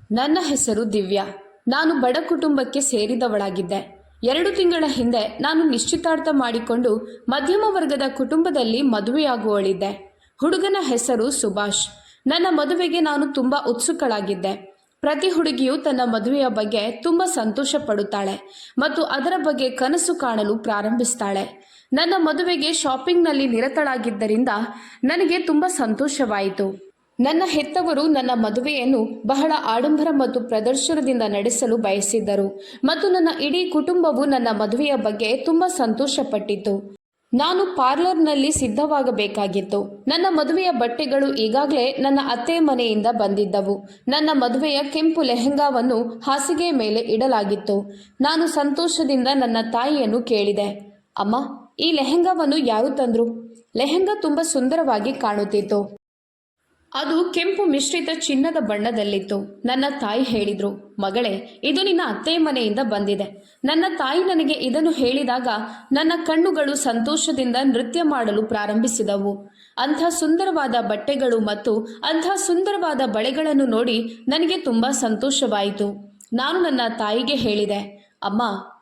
ನನ್ನ ಹೆಸರು ದಿವ್ಯಾ. ನಾನು ಬಡ ಕುಟುಂಬಕ್ಕೆ ಸೇರಿದವಳಾಗಿದ್ದೆ. 2 ತಿಂಗಳ ಹಿಂದೆ ನಾನು ನಿಶ್ಚಿತಾರ್ಥ ಮಾಡಿಕೊಂಡು ಮಧ್ಯಮ ವರ್ಗದ ಕುಟುಂಬದಲ್ಲಿ ಮದುವೆಯಾಗುವಳಿದ್ದೆ. ಹುಡುಗನ ಹೆಸರು ಸುಭಾಷ್. ನನ್ನ ಮದುವೆಗೆ ನಾನು ತುಂಬ ಉತ್ಸುಕಳಾಗಿದ್ದೆ. ಪ್ರತಿ ಹುಡುಗಿಯು ತನ್ನ ಮದುವೆಯ ಬಗ್ಗೆ ತುಂಬ ಸಂತೋಷ ಪಡುತ್ತಾಳೆ ಮತ್ತು ಅದರ ಬಗ್ಗೆ ಕನಸು ಕಾಣಲು ಪ್ರಾರಂಭಿಸ್ತಾಳೆ. ನನ್ನ ಮದುವೆಗೆ ಶಾಪಿಂಗ್ನಲ್ಲಿ ನಿರತಳಾಗಿದ್ದರಿಂದ ನನಗೆ ತುಂಬ ಸಂತೋಷವಾಯಿತು. ನನ್ನ ಹೆತ್ತವರು ನನ್ನ ಮದುವೆಯನ್ನು ಬಹಳ ಆಡಂಬರ ಮತ್ತು ಪ್ರದರ್ಶನದಿಂದ ನಡೆಸಲು ಬಯಸಿದ್ದರು ಮತ್ತು ನನ್ನ ಇಡೀ ಕುಟುಂಬವು ನನ್ನ ಮದುವೆಯ ಬಗ್ಗೆ ತುಂಬ ಸಂತೋಷಪಟ್ಟಿತು. ನಾನು ಪಾರ್ಲರ್ನಲ್ಲಿ ಸಿದ್ಧವಾಗಬೇಕಾಗಿತ್ತು. ನನ್ನ ಮದುವೆಯ ಬಟ್ಟೆಗಳು ಈಗಾಗಲೇ ನನ್ನ ಅತ್ತೆ ಮನೆಯಿಂದ ಬಂದಿದ್ದವು. ನನ್ನ ಮದುವೆಯ ಕೆಂಪು ಲೆಹೆಂಗಾವನ್ನು ಹಾಸಿಗೆಯ ಮೇಲೆ ಇಡಲಾಗಿತ್ತು. ನಾನು ಸಂತೋಷದಿಂದ ನನ್ನ ತಾಯಿಯನ್ನು ಕೇಳಿದೆ, ಅಮ್ಮ, ಈ ಲೆಹೆಂಗಾವನ್ನು ಯಾರು ತಂದ್ರು? ಲೆಹೆಂಗಾ ತುಂಬ ಸುಂದರವಾಗಿ ಕಾಣುತ್ತಿತ್ತು. ಅದು ಕೆಂಪು ಮಿಶ್ರಿತ ಚಿನ್ನದ ಬಣ್ಣದಲ್ಲಿತ್ತು. ನನ್ನ ತಾಯಿ ಹೇಳಿದ್ರು, ಮಗಳೇ, ಇದು ನಿನ್ನ ಅತ್ತೆ ಮನೆಯಿಂದ ಬಂದಿದೆ. ನನ್ನ ತಾಯಿ ನನಗೆ ಇದನ್ನು ಹೇಳಿದಾಗ ನನ್ನ ಕಣ್ಣುಗಳು ಸಂತೋಷದಿಂದ ನೃತ್ಯ ಮಾಡಲು ಪ್ರಾರಂಭಿಸಿದವು. ಅಂಥ ಸುಂದರವಾದ ಬಟ್ಟೆಗಳು ಮತ್ತು ಅಂಥ ಸುಂದರವಾದ ಬಳೆಗಳನ್ನು ನೋಡಿ ನನಗೆ ತುಂಬ ಸಂತೋಷವಾಯಿತು. ನಾನು ನನ್ನ ತಾಯಿಗೆ ಹೇಳಿದೆ, ಅಮ್ಮ,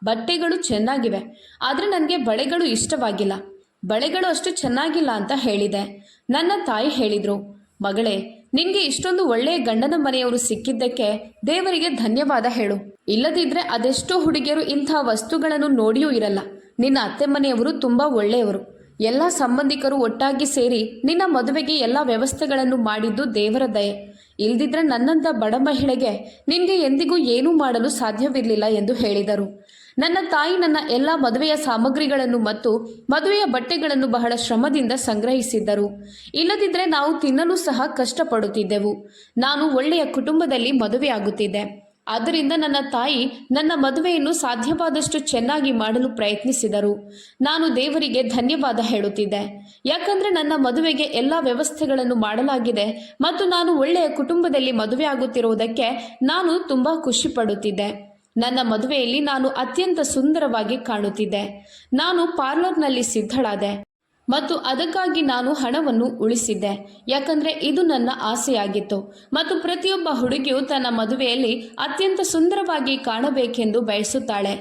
ಬಟ್ಟೆಗಳು ಚೆನ್ನಾಗಿವೆ, ಆದರೆ ನನಗೆ ಬಳೆಗಳು ಇಷ್ಟವಾಗಿಲ್ಲ. ಬಳೆಗಳು ಅಷ್ಟು ಚೆನ್ನಾಗಿಲ್ಲ ಅಂತ ಹೇಳಿದೆ. ನನ್ನ ತಾಯಿ ಹೇಳಿದರು, ಮಗಳೇ, ನಿನ್ಗೆ ಇಷ್ಟೊಂದು ಒಳ್ಳೆಯ ಗಂಡನ ಮನೆಯವರು ಸಿಕ್ಕಿದ್ದಕ್ಕೆ ದೇವರಿಗೆ ಧನ್ಯವಾದ ಹೇಳು. ಇಲ್ಲದಿದ್ದರೆ ಅದೆಷ್ಟೋ ಹುಡುಗಿಯರು ಇಂಥ ವಸ್ತುಗಳನ್ನು ನೋಡಿಯೂ ಇರಲ್ಲ. ನಿನ್ನ ಅತ್ತೆ ಮನೆಯವರು ತುಂಬ ಒಳ್ಳೆಯವರು. ಎಲ್ಲ ಸಂಬಂಧಿಕರು ಒಟ್ಟಾಗಿ ಸೇರಿ ನಿನ್ನ ಮದುವೆಗೆ ಎಲ್ಲ ವ್ಯವಸ್ಥೆಗಳನ್ನು ಮಾಡಿದ್ದು ದೇವರ ದಯೆ. ಇಲ್ದಿದ್ರೆ ನನ್ನಂಥ ಬಡ ಮಹಿಳೆಗೆ ನಿನಗೆ ಎಂದಿಗೂ ಏನೂ ಮಾಡಲು ಸಾಧ್ಯವಿರಲಿಲ್ಲ ಎಂದು ಹೇಳಿದರು. ನನ್ನ ತಾಯಿ ನನ್ನ ಎಲ್ಲ ಮದುವೆಯ ಸಾಮಗ್ರಿಗಳನ್ನು ಮತ್ತು ಮದುವೆಯ ಬಟ್ಟೆಗಳನ್ನು ಬಹಳ ಶ್ರಮದಿಂದ ಸಂಗ್ರಹಿಸಿದ್ದರು. ಇಲ್ಲದಿದ್ದರೆ ನಾವು ತಿನ್ನಲು ಸಹ ಕಷ್ಟಪಡುತ್ತಿದ್ದೆವು. ನಾನು ಒಳ್ಳೆಯ ಕುಟುಂಬದಲ್ಲಿ ಮದುವೆಯಾಗುತ್ತಿದ್ದೆ. ಆದ್ದರಿಂದ ನನ್ನ ತಾಯಿ ನನ್ನ ಮದುವೆಯನ್ನು ಸಾಧ್ಯವಾದಷ್ಟು ಚೆನ್ನಾಗಿ ಮಾಡಲು ಪ್ರಯತ್ನಿಸಿದರು. ನಾನು ದೇವರಿಗೆ ಧನ್ಯವಾದ ಹೇಳುತ್ತಿದ್ದೆ. ಯಾಕಂದರೆ ನನ್ನ ಮದುವೆಗೆ ಎಲ್ಲ ವ್ಯವಸ್ಥೆಗಳನ್ನು ಮಾಡಲಾಗಿದೆ ಮತ್ತು ನಾನು ಒಳ್ಳೆಯ ಕುಟುಂಬದಲ್ಲಿ ಮದುವೆಯಾಗುತ್ತಿರುವುದಕ್ಕೆ ನಾನು ತುಂಬ ಖುಷಿ ಪಡುತ್ತಿದ್ದೆ. ನನ್ನ ಮದುವೆಯಲ್ಲಿ ನಾನು ಅತ್ಯಂತ ಸುಂದರವಾಗಿ ಕಾಣುತ್ತಿದ್ದೆ. ನಾನು ಪಾರ್ಲರ್ನಲ್ಲಿ ಸಿದ್ಧಳಾದೆ ಮತ್ತು ಅದಕ್ಕಾಗಿ ನಾನು ಹಣವನ್ನು ಉಳಿಸಿದ್ದೆ. ಯಾಕಂದರೆ ಇದು ನನ್ನ ಆಸೆಯಾಗಿತ್ತು ಮತ್ತು ಪ್ರತಿಯೊಬ್ಬ ಹುಡುಗಿಯು ತನ್ನ ಮದುವೆಯಲ್ಲಿ ಅತ್ಯಂತ ಸುಂದರವಾಗಿ ಕಾಣಬೇಕೆಂದು ಬಯಸುತ್ತಾಳೆ.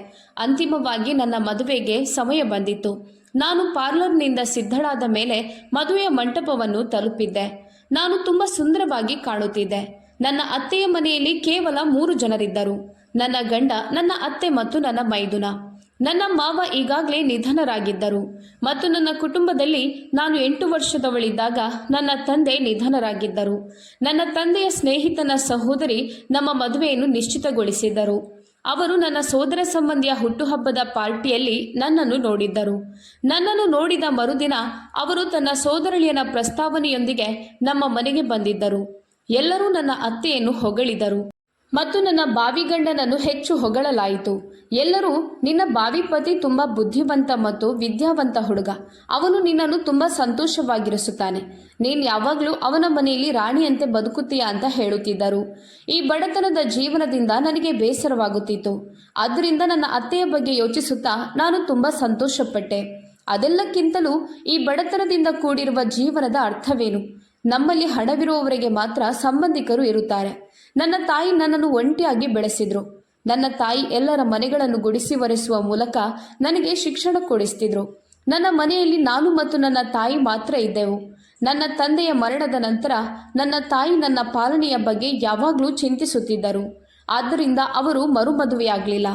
ಅಂತಿಮವಾಗಿ ನನ್ನ ಮದುವೆಗೆ ಸಮಯ ಬಂದಿತ್ತು. ನಾನು ಪಾರ್ಲರ್ನಿಂದ ಸಿದ್ಧಳಾದ ಮೇಲೆ ಮದುವೆಯ ಮಂಟಪವನ್ನು ತಲುಪಿದ್ದೆ. ನಾನು ತುಂಬ ಸುಂದರವಾಗಿ ಕಾಣುತ್ತಿದ್ದೆ. ನನ್ನ ಅತ್ತೆಯ ಮನೆಯಲ್ಲಿ ಕೇವಲ 3 ಜನರಿದ್ದರು. ನನ್ನ ಗಂಡ, ನನ್ನ ಅತ್ತೆ ಮತ್ತು ನನ್ನ ಮೈದುನ. ನನ್ನ ಮಾವ ಈಗಾಗಲೇ ನಿಧನರಾಗಿದ್ದರು ಮತ್ತು ನನ್ನ ಕುಟುಂಬದಲ್ಲಿ ನಾನು 8 ವರ್ಷದವಳಿದ್ದಾಗ ನನ್ನ ತಂದೆ ನಿಧನರಾಗಿದ್ದರು. ನನ್ನ ತಂದೆಯ ಸ್ನೇಹಿತನ ಸಹೋದರಿ ನಮ್ಮ ಮದುವೆಯನ್ನು ನಿಶ್ಚಿತಗೊಳಿಸಿದ್ದರು. ಅವರು ನನ್ನ ಸೋದರ ಸಂಬಂಧಿಯ ಹುಟ್ಟುಹಬ್ಬದ ಪಾರ್ಟಿಯಲ್ಲಿ ನನ್ನನ್ನು ನೋಡಿದ್ದರು. ನನ್ನನ್ನು ನೋಡಿದ ಮರುದಿನ ಅವರು ತನ್ನ ಸೋದರಳಿಯನ ಪ್ರಸ್ತಾವನೆಯೊಂದಿಗೆ ನಮ್ಮ ಮನೆಗೆ ಬಂದಿದ್ದರು. ಎಲ್ಲರೂ ನನ್ನ ಅತ್ತೆಯನ್ನು ಹೊಗಳಿದರು ಮತ್ತು ನನ್ನ ಬಾವಿ ಗಂಡನನ್ನು ಹೆಚ್ಚು ಹೊಗಳಲಾಯಿತು. ಎಲ್ಲರೂ, ನಿನ್ನ ಬಾವಿ ಪತಿ ತುಂಬ ಬುದ್ಧಿವಂತ ಮತ್ತು ವಿದ್ಯಾವಂತ ಹುಡುಗ. ಅವನು ನಿನ್ನನ್ನು ತುಂಬ ಸಂತೋಷವಾಗಿರಿಸುತ್ತಾನೆ. ನೀನು ಯಾವಾಗಲೂ ಅವನ ಮನೆಯಲ್ಲಿ ರಾಣಿಯಂತೆ ಬದುಕುತ್ತೀಯಾ ಅಂತ ಹೇಳುತ್ತಿದ್ದರು. ಈ ಬಡತನದ ಜೀವನದಿಂದ ನನಗೆ ಬೇಸರವಾಗುತ್ತಿತ್ತು. ಆದ್ದರಿಂದ ನನ್ನ ಅತ್ತೆಯ ಬಗ್ಗೆ ಯೋಚಿಸುತ್ತಾ ನಾನು ತುಂಬ ಸಂತೋಷಪಟ್ಟೆ. ಅದೆಲ್ಲಕ್ಕಿಂತಲೂ ಈ ಬಡತನದಿಂದ ಕೂಡಿರುವ ಜೀವನದ ಅರ್ಥವೇನು? ನಮ್ಮಲ್ಲಿ ಹಣವಿರುವವರಿಗೆ ಮಾತ್ರ ಸಂಬಂಧಿಕರು ಇರುತ್ತಾರೆ. ನನ್ನ ತಾಯಿ ನನ್ನನ್ನು ಒಂಟಿಯಾಗಿ ಬೆಳೆಸಿದ್ರು. ನನ್ನ ತಾಯಿ ಎಲ್ಲರ ಮನೆಗಳನ್ನು ಗುಡಿಸಿ ಒರೆಸುವ ಮೂಲಕ ನನಗೆ ಶಿಕ್ಷಣ ಕೊಡಿಸ್ತಿದ್ರು. ನನ್ನ ಮನೆಯಲ್ಲಿ ನಾನು ಮತ್ತು ನನ್ನ ತಾಯಿ ಮಾತ್ರ ಇದ್ದೆವು. ನನ್ನ ತಂದೆಯ ಮರಣದ ನಂತರ ನನ್ನ ತಾಯಿ ನನ್ನ ಪಾಲನೆಯ ಬಗ್ಗೆ ಯಾವಾಗಲೂ ಚಿಂತಿಸುತ್ತಿದ್ದರು. ಆದ್ದರಿಂದ ಅವರು ಮರುಮದುವೆಯಾಗಲಿಲ್ಲ.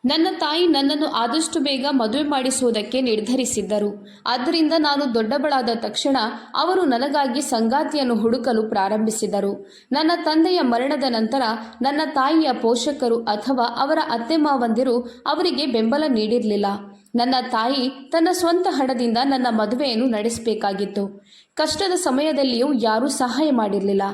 ನನ್ನ ತಾಯಿ ನನ್ನನ್ನು ಆದಷ್ಟು ಬೇಗ ಮದುವೆ ಮಾಡಿಸುವುದಕ್ಕೆ ನಿರ್ಧರಿಸಿದ್ದರು. ಆದ್ದರಿಂದ ನಾನು ದೊಡ್ಡವಳಾದ ತಕ್ಷಣ ಅವರು ನನಗಾಗಿ ಸಂಗಾತಿಯನ್ನು ಹುಡುಕಲು ಪ್ರಾರಂಭಿಸಿದರು. ನನ್ನ ತಂದೆಯ ಮರಣದ ನಂತರ ನನ್ನ ತಾಯಿಯ ಪೋಷಕರು ಅಥವಾ ಅವರ ಅತ್ತೆ ಮಾವಂದಿರು ಅವರಿಗೆ ಬೆಂಬಲ ನೀಡಿರಲಿಲ್ಲ. ನನ್ನ ತಾಯಿ ತನ್ನ ಸ್ವಂತ ಹಣದಿಂದ ನನ್ನ ಮದುವೆಯನ್ನು ನಡೆಸಬೇಕಾಗಿತ್ತು. ಕಷ್ಟದ ಸಮಯದಲ್ಲಿಯೂ ಯಾರೂ ಸಹಾಯ ಮಾಡಿರಲಿಲ್ಲ.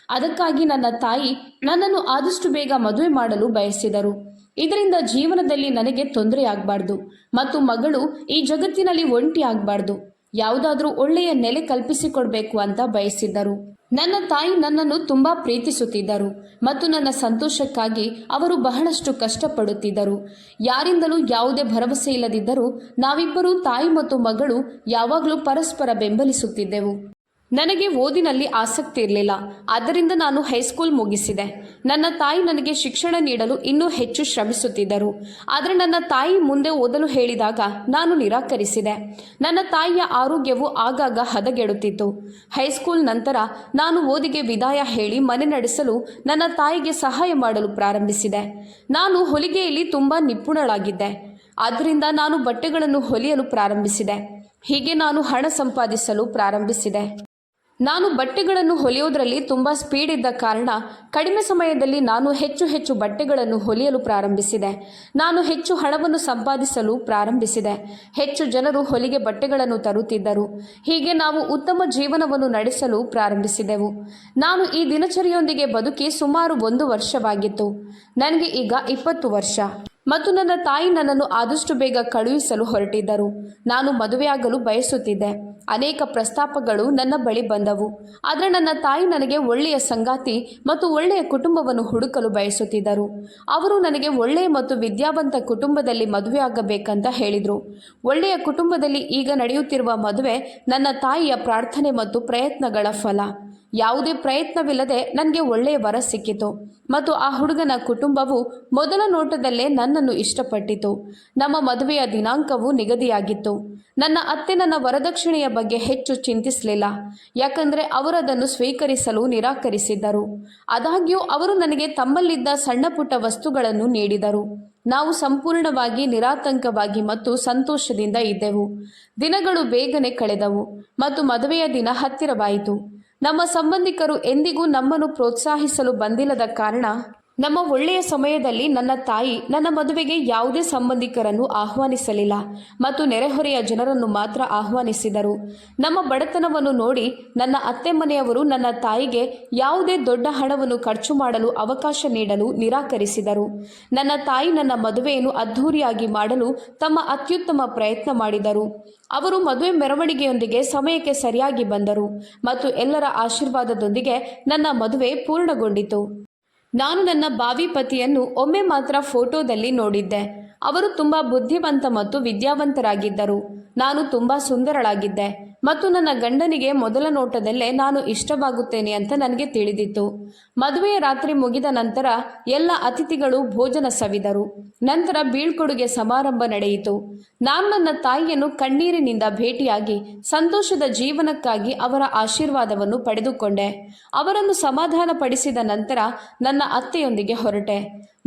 ಅದಕ್ಕಾಗಿ ನನ್ನ ತಾಯಿ ನನ್ನನ್ನು ಆದಷ್ಟು ಬೇಗ ಮದುವೆ ಮಾಡಲು ಬಯಸಿದರು. ಇದರಿಂದ ಜೀವನದಲ್ಲಿ ನನಗೆ ತೊಂದರೆಯಾಗಬಾರ್ದು ಮತ್ತು ಮಗಳು ಈ ಜಗತ್ತಿನಲ್ಲಿ ಒಂಟಿ ಆಗಬಾರ್ದು. ಯಾವುದಾದ್ರೂ ಒಳ್ಳೆಯ ನೆಲೆ ಕಲ್ಪಿಸಿಕೊಡ್ಬೇಕು ಅಂತ ಬಯಸಿದ್ದರು. ನನ್ನ ತಾಯಿ ನನ್ನನ್ನು ತುಂಬ ಪ್ರೀತಿಸುತ್ತಿದ್ದರು ಮತ್ತು ನನ್ನ ಸಂತೋಷಕ್ಕಾಗಿ ಅವರು ಬಹಳಷ್ಟು ಕಷ್ಟಪಡುತ್ತಿದ್ದರು. ಯಾರಿಂದಲೂ ಯಾವುದೇ ಭರವಸೆ ಇಲ್ಲದಿದ್ದರೂ ನಾವಿಬ್ಬರೂ ತಾಯಿ ಮತ್ತು ಮಗಳು ಯಾವಾಗಲೂ ಪರಸ್ಪರ ಬೆಂಬಲಿಸುತ್ತಿದ್ದೆವು. ನನಗೆ ಓದಿನಲ್ಲಿ ಆಸಕ್ತಿ ಇರಲಿಲ್ಲ. ಆದ್ದರಿಂದ ನಾನು ಹೈಸ್ಕೂಲ್ ಮುಗಿಸಿದೆ. ನನ್ನ ತಾಯಿ ನನಗೆ ಶಿಕ್ಷಣ ನೀಡಲು ಇನ್ನೂ ಹೆಚ್ಚು ಶ್ರಮಿಸುತ್ತಿದ್ದರು. ಆದರೆ ನನ್ನ ತಾಯಿ ಮುಂದೆ ಓದಲು ಹೇಳಿದಾಗ ನಾನು ನಿರಾಕರಿಸಿದೆ. ನನ್ನ ತಾಯಿಯ ಆರೋಗ್ಯವು ಆಗಾಗ ಹದಗೆಡುತ್ತಿತ್ತು. ಹೈಸ್ಕೂಲ್ ನಂತರ ನಾನು ಓದಿಗೆ ವಿದಾಯ ಹೇಳಿ ಮನೆ ನಡೆಸಲು ನನ್ನ ತಾಯಿಗೆ ಸಹಾಯ ಮಾಡಲು ಪ್ರಾರಂಭಿಸಿದೆ. ನಾನು ಹೊಲಿಗೆಯಲ್ಲಿ ತುಂಬ ನಿಪುಣಳಾಗಿದ್ದೆ. ಆದ್ದರಿಂದ ನಾನು ಬಟ್ಟೆಗಳನ್ನು ಹೊಲಿಯಲು ಪ್ರಾರಂಭಿಸಿದೆ. ಹೀಗೆ ನಾನು ಹಣ ಸಂಪಾದಿಸಲು ಪ್ರಾರಂಭಿಸಿದೆ. ನಾನು ಬಟ್ಟೆಗಳನ್ನು ಹೊಲಿಯೋದ್ರಲ್ಲಿ ತುಂಬ ಸ್ಪೀಡ್ ಇದ್ದ ಕಾರಣ ಕಡಿಮೆ ಸಮಯದಲ್ಲಿ ನಾನು ಹೆಚ್ಚು ಬಟ್ಟೆಗಳನ್ನು ಹೊಲಿಯಲು ಪ್ರಾರಂಭಿಸಿದೆ. ನಾನು ಹೆಚ್ಚು ಹಣವನ್ನು ಸಂಪಾದಿಸಲು ಪ್ರಾರಂಭಿಸಿದೆ. ಹೆಚ್ಚು ಜನರು ಹೊಲಿಗೆ ಬಟ್ಟೆಗಳನ್ನು ತರುತ್ತಿದ್ದರು. ಹೀಗೆ ನಾವು ಉತ್ತಮ ಜೀವನವನ್ನು ನಡೆಸಲು ಪ್ರಾರಂಭಿಸಿದೆವು. ನಾನು ಈ ದಿನಚರಿಯೊಂದಿಗೆ ಬದುಕಿ ಸುಮಾರು 1 ವರ್ಷವಾಗಿತ್ತು. ನನಗೆ ಈಗ 20 ವರ್ಷ ಮತ್ತು ನನ್ನ ತಾಯಿ ನನ್ನನ್ನು ಆದಷ್ಟು ಬೇಗ ಕಳುಹಿಸಲು ಹೊರಟಿದ್ದರು. ನಾನು ಮದುವೆಯಾಗಲು ಬಯಸುತ್ತಿದ್ದೆ. ಅನೇಕ ಪ್ರಸ್ತಾಪಗಳು ನನ್ನ ಬಳಿ ಬಂದವು. ಆದರೆ ನನ್ನ ತಾಯಿ ನನಗೆ ಒಳ್ಳೆಯ ಸಂಗಾತಿ ಮತ್ತು ಒಳ್ಳೆಯ ಕುಟುಂಬವನ್ನು ಹುಡುಕಲು ಬಯಸುತ್ತಿದ್ದರು. ಅವರು ನನಗೆ ಒಳ್ಳೆಯ ಮತ್ತು ವಿದ್ಯಾವಂತ ಕುಟುಂಬದಲ್ಲಿ ಮದುವೆಯಾಗಬೇಕಂತ ಹೇಳಿದರು. ಒಳ್ಳೆಯ ಕುಟುಂಬದಲ್ಲಿ ಈಗ ನಡೆಯುತ್ತಿರುವ ಮದುವೆ ನನ್ನ ತಾಯಿಯ ಪ್ರಾರ್ಥನೆ ಮತ್ತು ಪ್ರಯತ್ನಗಳ ಫಲ. ಯಾವುದೇ ಪ್ರಯತ್ನವಿಲ್ಲದೆ ನನಗೆ ಒಳ್ಳೆಯ ವರ ಸಿಕ್ಕಿತು ಮತ್ತು ಆ ಹುಡುಗನ ಕುಟುಂಬವು ಮೊದಲ ನೋಟದಲ್ಲೇ ನನ್ನನ್ನು ಇಷ್ಟಪಟ್ಟಿತು. ನಮ್ಮ ಮದುವೆಯ ದಿನಾಂಕವು ನಿಗದಿಯಾಗಿತ್ತು. ನನ್ನ ಅತ್ತೆ ನನ್ನ ವರದಕ್ಷಿಣೆಯ ಬಗ್ಗೆ ಹೆಚ್ಚು ಚಿಂತಿಸಲಿಲ್ಲ, ಯಾಕಂದರೆ ಅವರು ಅದನ್ನು ಸ್ವೀಕರಿಸಲು ನಿರಾಕರಿಸಿದ್ದರು. ಆದಾಗ್ಯೂ ಅವರು ನನಗೆ ತಮ್ಮಲ್ಲಿದ್ದ ಸಣ್ಣ ಪುಟ್ಟ ವಸ್ತುಗಳನ್ನು ನೀಡಿದರು. ನಾವು ಸಂಪೂರ್ಣವಾಗಿ ನಿರಾತಂಕವಾಗಿ ಮತ್ತು ಸಂತೋಷದಿಂದ ಇದ್ದೆವು. ದಿನಗಳು ಬೇಗನೆ ಕಳೆದವು ಮತ್ತು ಮದುವೆಯ ದಿನ ಹತ್ತಿರವಾಯಿತು. ನಮ್ಮ ಸಂಬಂಧಿಕರು ಎಂದಿಗೂ ನಮ್ಮನ್ನು ಪ್ರೋತ್ಸಾಹಿಸಲು ಬಂದಿಲ್ಲದ ಕಾರಣ ನಮ್ಮ ಒಳ್ಳೆಯ ಸಮಯದಲ್ಲಿ ನನ್ನ ತಾಯಿ ನನ್ನ ಮದುವೆಗೆ ಯಾವುದೇ ಸಂಬಂಧಿಕರನ್ನು ಆಹ್ವಾನಿಸಲಿಲ್ಲ ಮತ್ತು ನೆರೆಹೊರೆಯ ಜನರನ್ನು ಮಾತ್ರ ಆಹ್ವಾನಿಸಿದರು. ನಮ್ಮ ಬಡತನವನ್ನು ನೋಡಿ ನನ್ನ ಅತ್ತೆ ಮನೆಯವರು ನನ್ನ ತಾಯಿಗೆ ಯಾವುದೇ ದೊಡ್ಡ ಹಣವನ್ನು ಖರ್ಚು ಮಾಡಲು ಅವಕಾಶ ನೀಡಲು ನಿರಾಕರಿಸಿದರು. ನನ್ನ ತಾಯಿ ನನ್ನ ಮದುವೆಯನ್ನು ಅದ್ಧೂರಿಯಾಗಿ ಮಾಡಲು ತಮ್ಮ ಅತ್ಯುತ್ತಮ ಪ್ರಯತ್ನ ಮಾಡಿದರು. ಅವರು ಮದುವೆ ಮೆರವಣಿಗೆಯೊಂದಿಗೆ ಸಮಯಕ್ಕೆ ಸರಿಯಾಗಿ ಬಂದರು ಮತ್ತು ಎಲ್ಲರ ಆಶೀರ್ವಾದದೊಂದಿಗೆ ನನ್ನ ಮದುವೆ ಪೂರ್ಣಗೊಂಡಿತು. ನಾನು ನನ್ನ ಭಾವಿ ಪತಿಯನ್ನು ಒಮ್ಮೆ ಮಾತ್ರ ಫೋಟೋದಲ್ಲಿ ನೋಡಿದ್ದೆ. ಅವರು ತುಂಬ ಬುದ್ಧಿವಂತ ಮತ್ತು ವಿದ್ಯಾವಂತರಾಗಿದ್ದರು. ನಾನು ತುಂಬ ಸುಂದರಳಾಗಿದ್ದೆ ಮತ್ತು ನನ್ನ ಗಂಡನಿಗೆ ಮೊದಲ ನೋಟದಲ್ಲೇ ನಾನು ಇಷ್ಟವಾಗುತ್ತೇನೆ ಅಂತ ನನಗೆ ತಿಳಿದಿತ್ತು. ಮದುವೆಯ ರಾತ್ರಿ ಮುಗಿದ ನಂತರ ಎಲ್ಲ ಅತಿಥಿಗಳು ಭೋಜನ ಸವಿದರು. ನಂತರ ಬೀಳ್ಕೊಡುಗೆ ಸಮಾರಂಭ ನಡೆಯಿತು. ನಾನು ನನ್ನ ತಾಯಿಯನ್ನು ಕಣ್ಣೀರಿನಿಂದ ಭೇಟಿಯಾಗಿ ಸಂತೋಷದ ಜೀವನಕ್ಕಾಗಿ ಅವರ ಆಶೀರ್ವಾದವನ್ನು ಪಡೆದುಕೊಂಡೆ. ಅವರನ್ನು ಸಮಾಧಾನಪಡಿಸಿದ ನಂತರ ನನ್ನ ಅತ್ತೆಯೊಂದಿಗೆ ಹೊರಟೆ.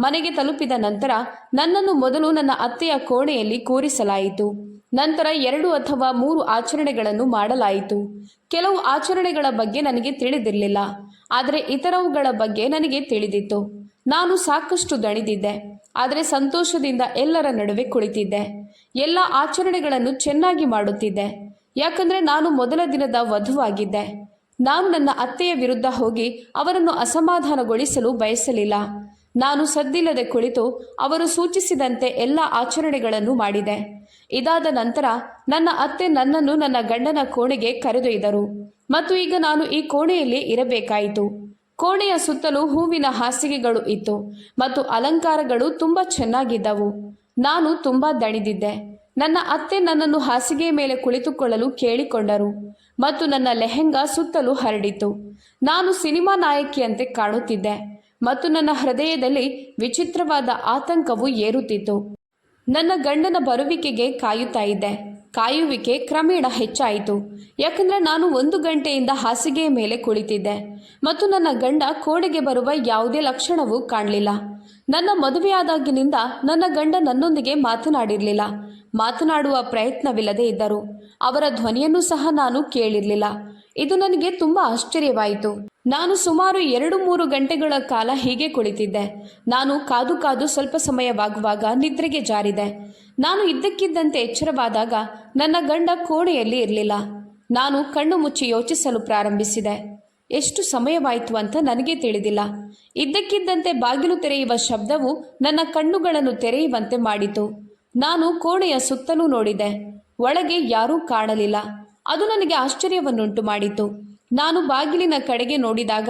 ಮನೆಗೆ ತಲುಪಿದ ನಂತರ ನನ್ನನ್ನು ಮೊದಲು ನನ್ನ ಅತ್ತೆಯ ಕೋಣೆಯಲ್ಲಿ ಕೂರಿಸಲಾಯಿತು. ನಂತರ 2 ಅಥವಾ 3 ಆಚರಣೆಗಳನ್ನು ಮಾಡಲಾಯಿತು. ಕೆಲವು ಆಚರಣೆಗಳ ಬಗ್ಗೆ ನನಗೆ ತಿಳಿದಿರಲಿಲ್ಲ, ಆದರೆ ಇತರವುಗಳ ಬಗ್ಗೆ ನನಗೆ ತಿಳಿದಿತ್ತು. ನಾನು ಸಾಕಷ್ಟು ದಣಿದಿದ್ದೆ, ಆದರೆ ಸಂತೋಷದಿಂದ ಎಲ್ಲರ ನಡುವೆ ಕುಳಿತಿದ್ದೆ. ಎಲ್ಲ ಆಚರಣೆಗಳನ್ನು ಚೆನ್ನಾಗಿ ಮಾಡುತ್ತಿದ್ದೆ, ಯಾಕಂದರೆ ನಾನು ಮೊದಲ ದಿನದ ವಧುವಾಗಿದ್ದೆ. ನಾನು ನನ್ನ ಅತ್ತೆಯ ವಿರುದ್ಧ ಹೋಗಿ ಅವರನ್ನು ಅಸಮಾಧಾನಗೊಳಿಸಲು ಬಯಸಲಿಲ್ಲ. ನಾನು ಸದ್ದಿಲ್ಲದೆ ಕುಳಿತು ಅವರು ಸೂಚಿಸಿದಂತೆ ಎಲ್ಲ ಆಚರಣೆಗಳನ್ನು ಮಾಡಿದೆ. ಇದಾದ ನಂತರ ನನ್ನ ಅತ್ತೆ ನನ್ನನ್ನು ನನ್ನ ಗಂಡನ ಕೋಣೆಗೆ ಕರೆದೊಯ್ದರು ಮತ್ತು ಈಗ ನಾನು ಈ ಕೋಣೆಯಲ್ಲಿ ಇರಬೇಕಾಯಿತು. ಕೋಣೆಯ ಸುತ್ತಲೂ ಹೂವಿನ ಹಾಸಿಗೆಗಳು ಇತ್ತು ಮತ್ತು ಅಲಂಕಾರಗಳು ತುಂಬ ಚೆನ್ನಾಗಿದ್ದವು. ನಾನು ತುಂಬ ದಣಿದಿದ್ದೆ. ನನ್ನ ಅತ್ತೆ ನನ್ನನ್ನು ಹಾಸಿಗೆಯ ಮೇಲೆ ಕುಳಿತುಕೊಳ್ಳಲು ಕೇಳಿಕೊಂಡರು ಮತ್ತು ನನ್ನ ಲೆಹೆಂಗಾ ಸುತ್ತಲೂ ಹರಡಿತು. ನಾನು ಸಿನಿಮಾ ನಾಯಕಿಯಂತೆ ಕಾಣುತ್ತಿದ್ದೆ ಮತ್ತು ನನ್ನ ಹೃದಯದಲ್ಲಿ ವಿಚಿತ್ರವಾದ ಆತಂಕವು ಏರುತ್ತಿತ್ತು. ನನ್ನ ಗಂಡನ ಬರುವಿಕೆಗೆ ಕಾಯುತ್ತಾ ಇದ್ದೆ. ಕಾಯುವಿಕೆ ಕ್ರಮೇಣ ಹೆಚ್ಚಾಯಿತು, ಯಾಕಂದರೆ ನಾನು 1 ಗಂಟೆಯಿಂದ ಹಾಸಿಗೆಯ ಮೇಲೆ ಕುಳಿತಿದ್ದೆ ಮತ್ತು ನನ್ನ ಗಂಡ ಕೋಣೆಗೆ ಬರುವ ಯಾವುದೇ ಲಕ್ಷಣವೂ ಕಾಣಲಿಲ್ಲ. ನನ್ನ ಮದುವೆಯಾದಾಗಿನಿಂದ ನನ್ನ ಗಂಡ ನನ್ನೊಂದಿಗೆ ಮಾತನಾಡಿರಲಿಲ್ಲ, ಮಾತನಾಡುವ ಪ್ರಯತ್ನವಿಲ್ಲದೆ ಇದ್ದರು. ಅವರ ಧ್ವನಿಯನ್ನು ಸಹ ನಾನು ಕೇಳಿರಲಿಲ್ಲ. ಇದು ನನಗೆ ತುಂಬ ಆಶ್ಚರ್ಯವಾಯಿತು. ನಾನು ಸುಮಾರು 2-3 ಗಂಟೆಗಳ ಕಾಲ ಹೀಗೆ ಕುಳಿತಿದ್ದೆ. ನಾನು ಕಾದು ಸ್ವಲ್ಪ ಸಮಯವಾಗುವಾಗ ನಿದ್ರೆಗೆ ಜಾರಿದೆ. ನಾನು ಇದ್ದಕ್ಕಿದ್ದಂತೆ ಎಚ್ಚರವಾದಾಗ ನನ್ನ ಗಂಡ ಕೋಣೆಯಲ್ಲಿ ಇರಲಿಲ್ಲ. ನಾನು ಕಣ್ಣು ಮುಚ್ಚಿ ಯೋಚಿಸಲು ಪ್ರಾರಂಭಿಸಿದೆ. ಎಷ್ಟು ಸಮಯವಾಯಿತು ಅಂತ ನನಗೆ ತಿಳಿದಿಲ್ಲ. ಇದ್ದಕ್ಕಿದ್ದಂತೆ ಬಾಗಿಲು ತೆರೆಯುವ ಶಬ್ದವು ನನ್ನ ಕಣ್ಣುಗಳನ್ನು ತೆರೆಯುವಂತೆ ಮಾಡಿತು. ನಾನು ಕೋಣೆಯ ಸುತ್ತಲೂ ನೋಡಿದೆ. ಒಳಗೆ ಯಾರೂ ಕಾಣಲಿಲ್ಲ. ಅದು ನನಗೆ ಆಶ್ಚರ್ಯವನ್ನುಂಟು ಮಾಡಿತು. ನಾನು ಬಾಗಿಲಿನ ಕಡೆಗೆ ನೋಡಿದಾಗ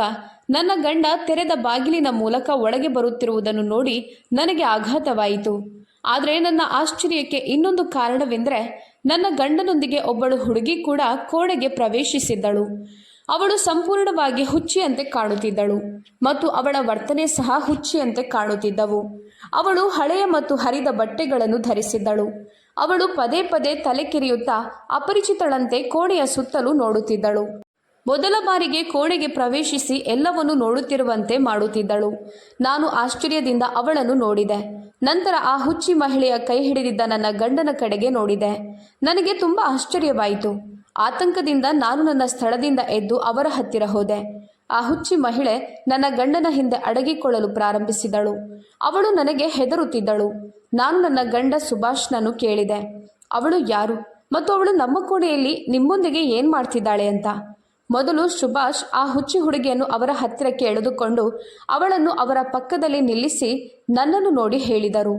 ನನ್ನ ಗಂಡ ತೆರೆದ ಬಾಗಿಲಿನ ಮೂಲಕ ಒಳಗೆ ಬರುತ್ತಿರುವುದನ್ನು ನೋಡಿ ನನಗೆ ಆಘಾತವಾಯಿತು. ಆದರೆ ನನ್ನ ಆಶ್ಚರ್ಯಕ್ಕೆ ಇನ್ನೊಂದು ಕಾರಣವೆಂದರೆ ನನ್ನ ಗಂಡನೊಂದಿಗೆ ಒಬ್ಬಳು ಹುಡುಗಿ ಕೂಡ ಕೋಣೆಗೆ ಪ್ರವೇಶಿಸಿದ್ದಳು. ಅವಳು ಸಂಪೂರ್ಣವಾಗಿ ಹುಚ್ಚಿಯಂತೆ ಕಾಣುತ್ತಿದ್ದಳು ಮತ್ತು ಅವಳ ವರ್ತನೆ ಸಹ ಹುಚ್ಚಿಯಂತೆ ಕಾಣುತ್ತಿದ್ದವು. ಅವಳು ಹಳೆಯ ಮತ್ತು ಹರಿದ ಬಟ್ಟೆಗಳನ್ನು ಧರಿಸಿದ್ದಳು. ಅವಳು ಪದೇ ಪದೇ ತಲೆ ಕೆರೆಯುತ್ತಾ ಅಪರಿಚಿತಳಂತೆ ಕೋಣೆಯ ಸುತ್ತಲೂ ನೋಡುತ್ತಿದ್ದಳು. ಮೊದಲ ಬಾರಿಗೆ ಕೋಣೆಗೆ ಪ್ರವೇಶಿಸಿ ಎಲ್ಲವನ್ನೂ ನೋಡುತ್ತಿರುವಂತೆ ಮಾಡುತ್ತಿದ್ದಳು. ನಾನು ಆಶ್ಚರ್ಯದಿಂದ ಅವಳನ್ನು ನೋಡಿದೆ. ನಂತರ ಆ ಹುಚ್ಚಿ ಮಹಿಳೆಯ ಕೈ ಹಿಡಿದಿದ್ದ ನನ್ನ ಗಂಡನ ಕಡೆಗೆ ನೋಡಿದೆ. ನನಗೆ ತುಂಬ ಆಶ್ಚರ್ಯವಾಯಿತು. ಆತಂಕದಿಂದ ನಾನು ನನ್ನ ಸ್ಥಳದಿಂದ ಎದ್ದು ಅವರ ಹತ್ತಿರ ಹೋದೆ. ಆ ಹುಚ್ಚಿ ಮಹಿಳೆ ನನ್ನ ಗಂಡನ ಹಿಂದೆ ಅಡಗಿಕೊಳ್ಳಲು ಪ್ರಾರಂಭಿಸಿದಳು. ಅವಳು ನನಗೆ ಹೆದರುತ್ತಿದ್ದಳು. ನಾನು ನನ್ನ ಗಂಡ ಸುಭಾಷ್ನನ್ನು ಕೇಳಿದೆ, ಅವಳು ಯಾರು ಮತ್ತು ಅವಳು ನಮ್ಮ ಕೋಣೆಯಲ್ಲಿ ನಿಮ್ಮೊಂದಿಗೆ ಏನು ಮಾಡ್ತಿದ್ದಾಳೆ ಅಂತ. ಮೊದಲು ಸುಭಾಷ್ ಆ ಹುಚ್ಚಿ ಹುಡುಗಿಯನ್ನು ಅವರ ಹತ್ತಿರಕ್ಕೆ ಎಳೆದುಕೊಂಡು ಅವಳನ್ನು ಅವರ ಪಕ್ಕದಲ್ಲಿ ನಿಲ್ಲಿಸಿ ನನ್ನನ್ನು ನೋಡಿ ಹೇಳಿದರು,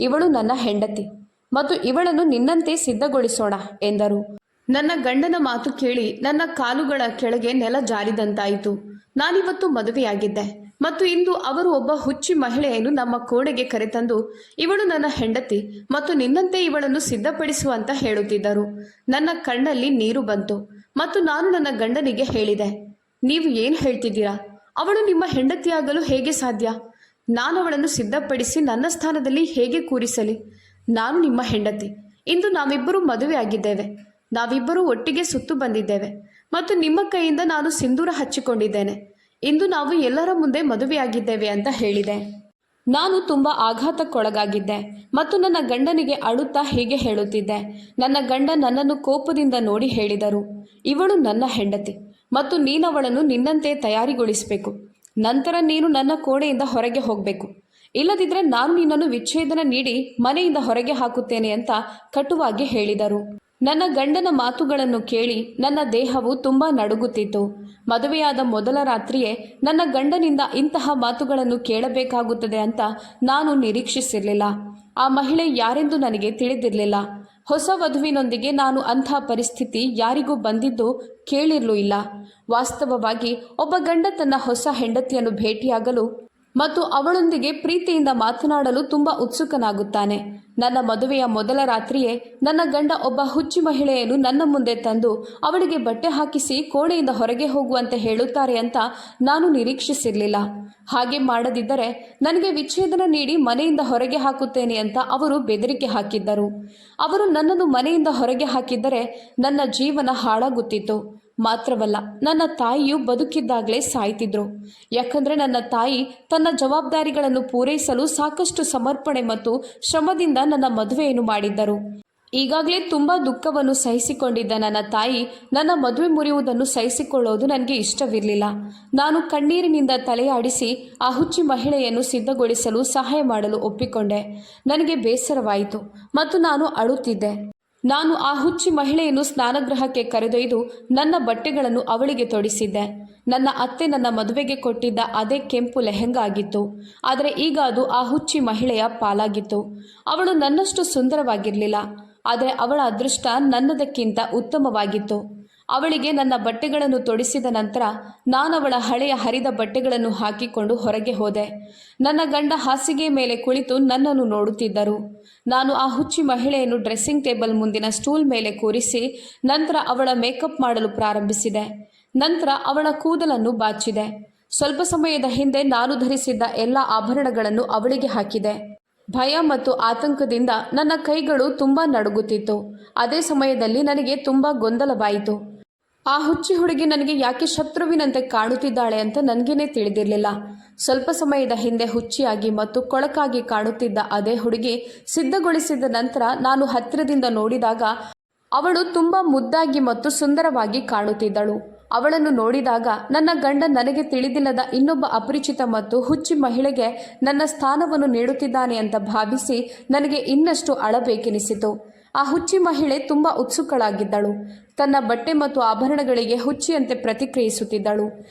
ಇವಳು ನನ್ನ ಹೆಂಡತಿ ಮತ್ತು ಇವಳನ್ನು ನಿನ್ನಂತೆ ಸಿದ್ಧಗೊಳಿಸೋಣ ಎಂದರು. ನನ್ನ ಗಂಡನ ಮಾತು ಕೇಳಿ ನನ್ನ ಕಾಲುಗಳ ಕೆಳಗೆ ನೆಲ ಜಾರಿದಂತಾಯಿತು. ನಾನಿವತ್ತು ಮದುವೆಯಾಗಿದ್ದೆ ಮತ್ತು ಇಂದು ಅವರು ಒಬ್ಬ ಹುಚ್ಚಿ ಮಹಿಳೆಯನ್ನು ನಮ್ಮ ಕೋಣೆಗೆ ಕರೆತಂದು ಇವಳು ನನ್ನ ಹೆಂಡತಿ ಮತ್ತು ನಿನ್ನಂತೆ ಇವಳನ್ನು ಸಿದ್ಧಪಡಿಸುವಂತ ಹೇಳುತ್ತಿದ್ದರು. ನನ್ನ ಕಣ್ಣಲ್ಲಿ ನೀರು ಬಂತು ಮತ್ತು ನಾನು ನನ್ನ ಗಂಡನಿಗೆ ಹೇಳಿದೆ, ನೀವು ಏನು ಹೇಳ್ತಿದ್ದೀರಾ? ಅವಳು ನಿಮ್ಮ ಹೆಂಡತಿಯಾಗಲು ಹೇಗೆ ಸಾಧ್ಯ? ನಾನು ಅವಳನ್ನು ಸಿದ್ಧಪಡಿಸಿ ನನ್ನ ಸ್ಥಾನದಲ್ಲಿ ಹೇಗೆ ಕೂರಿಸಲಿ? ನಾನು ನಿಮ್ಮ ಹೆಂಡತಿ. ಇಂದು ನಾವಿಬ್ಬರೂ ಮದುವೆಯಾಗಿದ್ದೇವೆ. ನಾವಿಬ್ಬರೂ ಒಟ್ಟಿಗೆ ಸುತ್ತು ಬಂದಿದ್ದೇವೆ ಮತ್ತು ನಿಮ್ಮ ಕೈಯಿಂದ ನಾನು ಸಿಂಧೂರ ಹಚ್ಚಿಕೊಂಡಿದ್ದೇನೆ. ಇಂದು ನಾವು ಎಲ್ಲರ ಮುಂದೆ ಮದುವೆಯಾಗಿದ್ದೇವೆ ಅಂತ ಹೇಳಿದೆ. ನಾನು ತುಂಬ ಆಘಾತಕ್ಕೊಳಗಾಗಿದ್ದೆ ಮತ್ತು ನನ್ನ ಗಂಡನಿಗೆ ಅಳುತ್ತಾ ಹೀಗೆ ಹೇಳುತ್ತಿದ್ದೆ. ನನ್ನ ಗಂಡ ನನ್ನನ್ನು ಕೋಪದಿಂದ ನೋಡಿ ಹೇಳಿದರು, ಇವಳು ನನ್ನ ಹೆಂಡತಿ ಮತ್ತು ನೀನವಳನ್ನು ನಿನ್ನಂತೆ ತಯಾರಿಗೊಳಿಸಬೇಕು. ನಂತರ ನೀನು ನನ್ನ ಕೋಣೆಯಿಂದ ಹೊರಗೆ ಹೋಗಬೇಕು. ಇಲ್ಲದಿದ್ದರೆ ನಾನು ನಿನ್ನನ್ನು ವಿಚ್ಛೇದನ ನೀಡಿ ಮನೆಯಿಂದ ಹೊರಗೆ ಹಾಕುತ್ತೇನೆ ಅಂತ ಕಟುವಾಗಿ ಹೇಳಿದರು. ನನ್ನ ಗಂಡನ ಮಾತುಗಳನ್ನು ಕೇಳಿ ನನ್ನ ದೇಹವು ತುಂಬ ನಡುಗುತ್ತಿತ್ತು. ಮದುವೆಯಾದ ಮೊದಲ ರಾತ್ರಿಯೇ ನನ್ನ ಗಂಡನಿಂದ ಇಂತಹ ಮಾತುಗಳನ್ನು ಕೇಳಬೇಕಾಗುತ್ತದೆ ಅಂತ ನಾನು ನಿರೀಕ್ಷಿಸಿರಲಿಲ್ಲ. ಆ ಮಹಿಳೆ ಯಾರೆಂದು ನನಗೆ ತಿಳಿದಿರಲಿಲ್ಲ. ಹೊಸ ವಧುವಿನೊಂದಿಗೆ ನಾನು ಅಂಥ ಪರಿಸ್ಥಿತಿ ಯಾರಿಗೂ ಬಂದಿದ್ದು ಕೇಳಿರಲೂ ಇಲ್ಲ. ವಾಸ್ತವವಾಗಿ ಒಬ್ಬ ಗಂಡ ತನ್ನ ಹೊಸ ಹೆಂಡತಿಯನ್ನು ಭೇಟಿಯಾಗಲು ಮತ್ತು ಅವಳೊಂದಿಗೆ ಪ್ರೀತಿಯಿಂದ ಮಾತನಾಡಲು ತುಂಬ ಉತ್ಸುಕನಾಗುತ್ತಾನೆ. ನನ್ನ ಮದುವೆಯ ಮೊದಲ ರಾತ್ರಿಯೇ ನನ್ನ ಗಂಡ ಒಬ್ಬ ಹುಚ್ಚಿ ಮಹಿಳೆಯನ್ನು ನನ್ನ ಮುಂದೆ ತಂದು ಅವಳಿಗೆ ಬಟ್ಟೆ ಹಾಕಿಸಿ ಕೋಣೆಯಿಂದ ಹೊರಗೆ ಹೋಗುವಂತೆ ಹೇಳುತ್ತಾರೆ ಅಂತ ನಾನು ನಿರೀಕ್ಷಿಸಿರಲಿಲ್ಲ. ಹಾಗೆ ಮಾಡದಿದ್ದರೆ ನನಗೆ ವಿಚ್ಛೇದನ ನೀಡಿ ಮನೆಯಿಂದ ಹೊರಗೆ ಹಾಕುತ್ತೇನೆ ಅಂತ ಅವರು ಬೆದರಿಕೆ ಹಾಕಿದ್ದರು. ಅವರು ನನ್ನನ್ನು ಮನೆಯಿಂದ ಹೊರಗೆ ಹಾಕಿದ್ದರೆ ನನ್ನ ಜೀವನ ಹಾಳಾಗುತ್ತಿತ್ತು. ಮಾತ್ರವಲ್ಲ, ನನ್ನ ತಾಯಿಯು ಬದುಕಿದ್ದಾಗಲೇ ಸಾಯ್ತಿದ್ರು. ಯಾಕಂದರೆ ನನ್ನ ತಾಯಿ ತನ್ನ ಜವಾಬ್ದಾರಿಗಳನ್ನು ಪೂರೈಸಲು ಸಾಕಷ್ಟು ಸಮರ್ಪಣೆ ಮತ್ತು ಶ್ರಮದಿಂದ ನನ್ನ ಮದುವೆಯನ್ನು ಮಾಡಿದ್ದರು. ಈಗಾಗಲೇ ತುಂಬ ದುಃಖವನ್ನು ಸಹಿಸಿಕೊಂಡಿದ್ದ ನನ್ನ ತಾಯಿ ನನ್ನ ಮದುವೆ ಮುರಿಯುವುದನ್ನು ಸಹಿಸಿಕೊಳ್ಳೋದು ನನಗೆ ಇಷ್ಟವಿರಲಿಲ್ಲ. ನಾನು ಕಣ್ಣೀರಿನಿಂದ ತಲೆಯಾಡಿಸಿ ಆ ಹುಚ್ಚಿ ಮಹಿಳೆಯನ್ನು ಸಿದ್ಧಗೊಳಿಸಲು ಸಹಾಯ ಮಾಡಲು ಒಪ್ಪಿಕೊಂಡೆ. ನನಗೆ ಬೇಸರವಾಯಿತು ಮತ್ತು ನಾನು ಅಳುತ್ತಿದ್ದೆ. ನಾನು ಆ ಹುಚ್ಚಿ ಮಹಿಳೆಯನ್ನು ಸ್ನಾನಗೃಹಕ್ಕೆ ಕರೆದೊಯ್ದು ನನ್ನ ಬಟ್ಟೆಗಳನ್ನು ಅವಳಿಗೆ ತೊಡಿಸಿದ್ದೆ. ನನ್ನ ಅತ್ತೆ ನನ್ನ ಮದುವೆಗೆ ಕೊಟ್ಟಿದ್ದ ಅದೇ ಕೆಂಪು ಲೆಹೆಂಗಾ ಆಗಿತ್ತು. ಆದರೆ ಈಗ ಅದು ಆ ಹುಚ್ಚಿ ಮಹಿಳೆಯ ಪಾಲಾಗಿತ್ತು. ಅವಳು ನನ್ನಷ್ಟು ಸುಂದರವಾಗಿರಲಿಲ್ಲ, ಆದರೆ ಅವಳ ಅದೃಷ್ಟ ನನ್ನದಕ್ಕಿಂತ ಉತ್ತಮವಾಗಿತ್ತು. ಅವಳಿಗೆ ನನ್ನ ಬಟ್ಟೆಗಳನ್ನು ತೊಡಿಸಿದ ನಂತರ ನಾನವಳ ಹಳೆಯ ಹರಿದ ಬಟ್ಟೆಗಳನ್ನು ಹಾಕಿಕೊಂಡು ಹೊರಗೆ ಹೋದೆ. ನನ್ನ ಗಂಡ ಹಾಸಿಗೆ ಮೇಲೆ ಕುಳಿತು ನನ್ನನ್ನು ನೋಡುತ್ತಿದ್ದರು. ನಾನು ಆ ಹುಚ್ಚಿ ಮಹಿಳೆಯನ್ನು ಡ್ರೆಸ್ಸಿಂಗ್ ಟೇಬಲ್ ಮುಂದಿನ ಸ್ಟೂಲ್ ಮೇಲೆ ಕೂರಿಸಿ ನಂತರ ಅವಳ ಮೇಕಪ್ ಮಾಡಲು ಪ್ರಾರಂಭಿಸಿದೆ. ನಂತರ ಅವಳ ಕೂದಲನ್ನು ಬಾಚಿದೆ. ಸ್ವಲ್ಪ ಸಮಯದ ಹಿಂದೆ ನಾನು ಧರಿಸಿದ್ದ ಎಲ್ಲ ಆಭರಣಗಳನ್ನು ಅವಳಿಗೆ ಹಾಕಿದೆ. ಭಯ ಮತ್ತು ಆತಂಕದಿಂದ ನನ್ನ ಕೈಗಳು ತುಂಬ ನಡುಗುತ್ತಿತ್ತು. ಅದೇ ಸಮಯದಲ್ಲಿ ನನಗೆ ತುಂಬ ಗೊಂದಲವಾಯಿತು. ಆ ಹುಚ್ಚಿ ಹುಡುಗಿ ನನಗೆ ಯಾಕೆ ಶತ್ರುವಿನಂತೆ ಕಾಣುತ್ತಿದ್ದಾಳೆ ಅಂತ ನನಗೇನೆ ತಿಳಿದಿರಲಿಲ್ಲ. ಸ್ವಲ್ಪ ಸಮಯದ ಹಿಂದೆ ಹುಚ್ಚಿಯಾಗಿ ಮತ್ತು ಕೊಳಕಾಗಿ ಕಾಣುತ್ತಿದ್ದ ಅದೇ ಹುಡುಗಿ ಸಿದ್ಧಗೊಳಿಸಿದ ನಂತರ ನಾನು ಹತ್ತಿರದಿಂದ ನೋಡಿದಾಗ ಅವಳು ತುಂಬ ಮುದ್ದಾಗಿ ಮತ್ತು ಸುಂದರವಾಗಿ ಕಾಣುತ್ತಿದ್ದಳು. ಅವಳನ್ನು ನೋಡಿದಾಗ ನನ್ನ ಗಂಡ ನನಗೆ ತಿಳಿದಿಲ್ಲದ ಇನ್ನೊಬ್ಬ ಅಪರಿಚಿತ ಮತ್ತು ಹುಚ್ಚಿ ಮಹಿಳೆಗೆ ನನ್ನ ಸ್ಥಾನವನ್ನು ನೀಡುತ್ತಿದ್ದಾನೆ ಅಂತ ಭಾವಿಸಿ ನನಗೆ ಇನ್ನಷ್ಟು ಅಳಬೇಕೆನಿಸಿತು. ಆ ಹುಚ್ಚಿ ಮಹಿಳೆ ತುಂಬ ಉತ್ಸುಕಳಾಗಿದ್ದಳು. ತನ್ನ ಬಟ್ಟೆ ಮತ್ತು ಆಭರಣಗಳಿಗೆ ಹುಚ್ಚಿಯಂತೆ ಪ್ರತಿಕ್ರಿಯಿಸುತ್ತಿದ್ದಳು.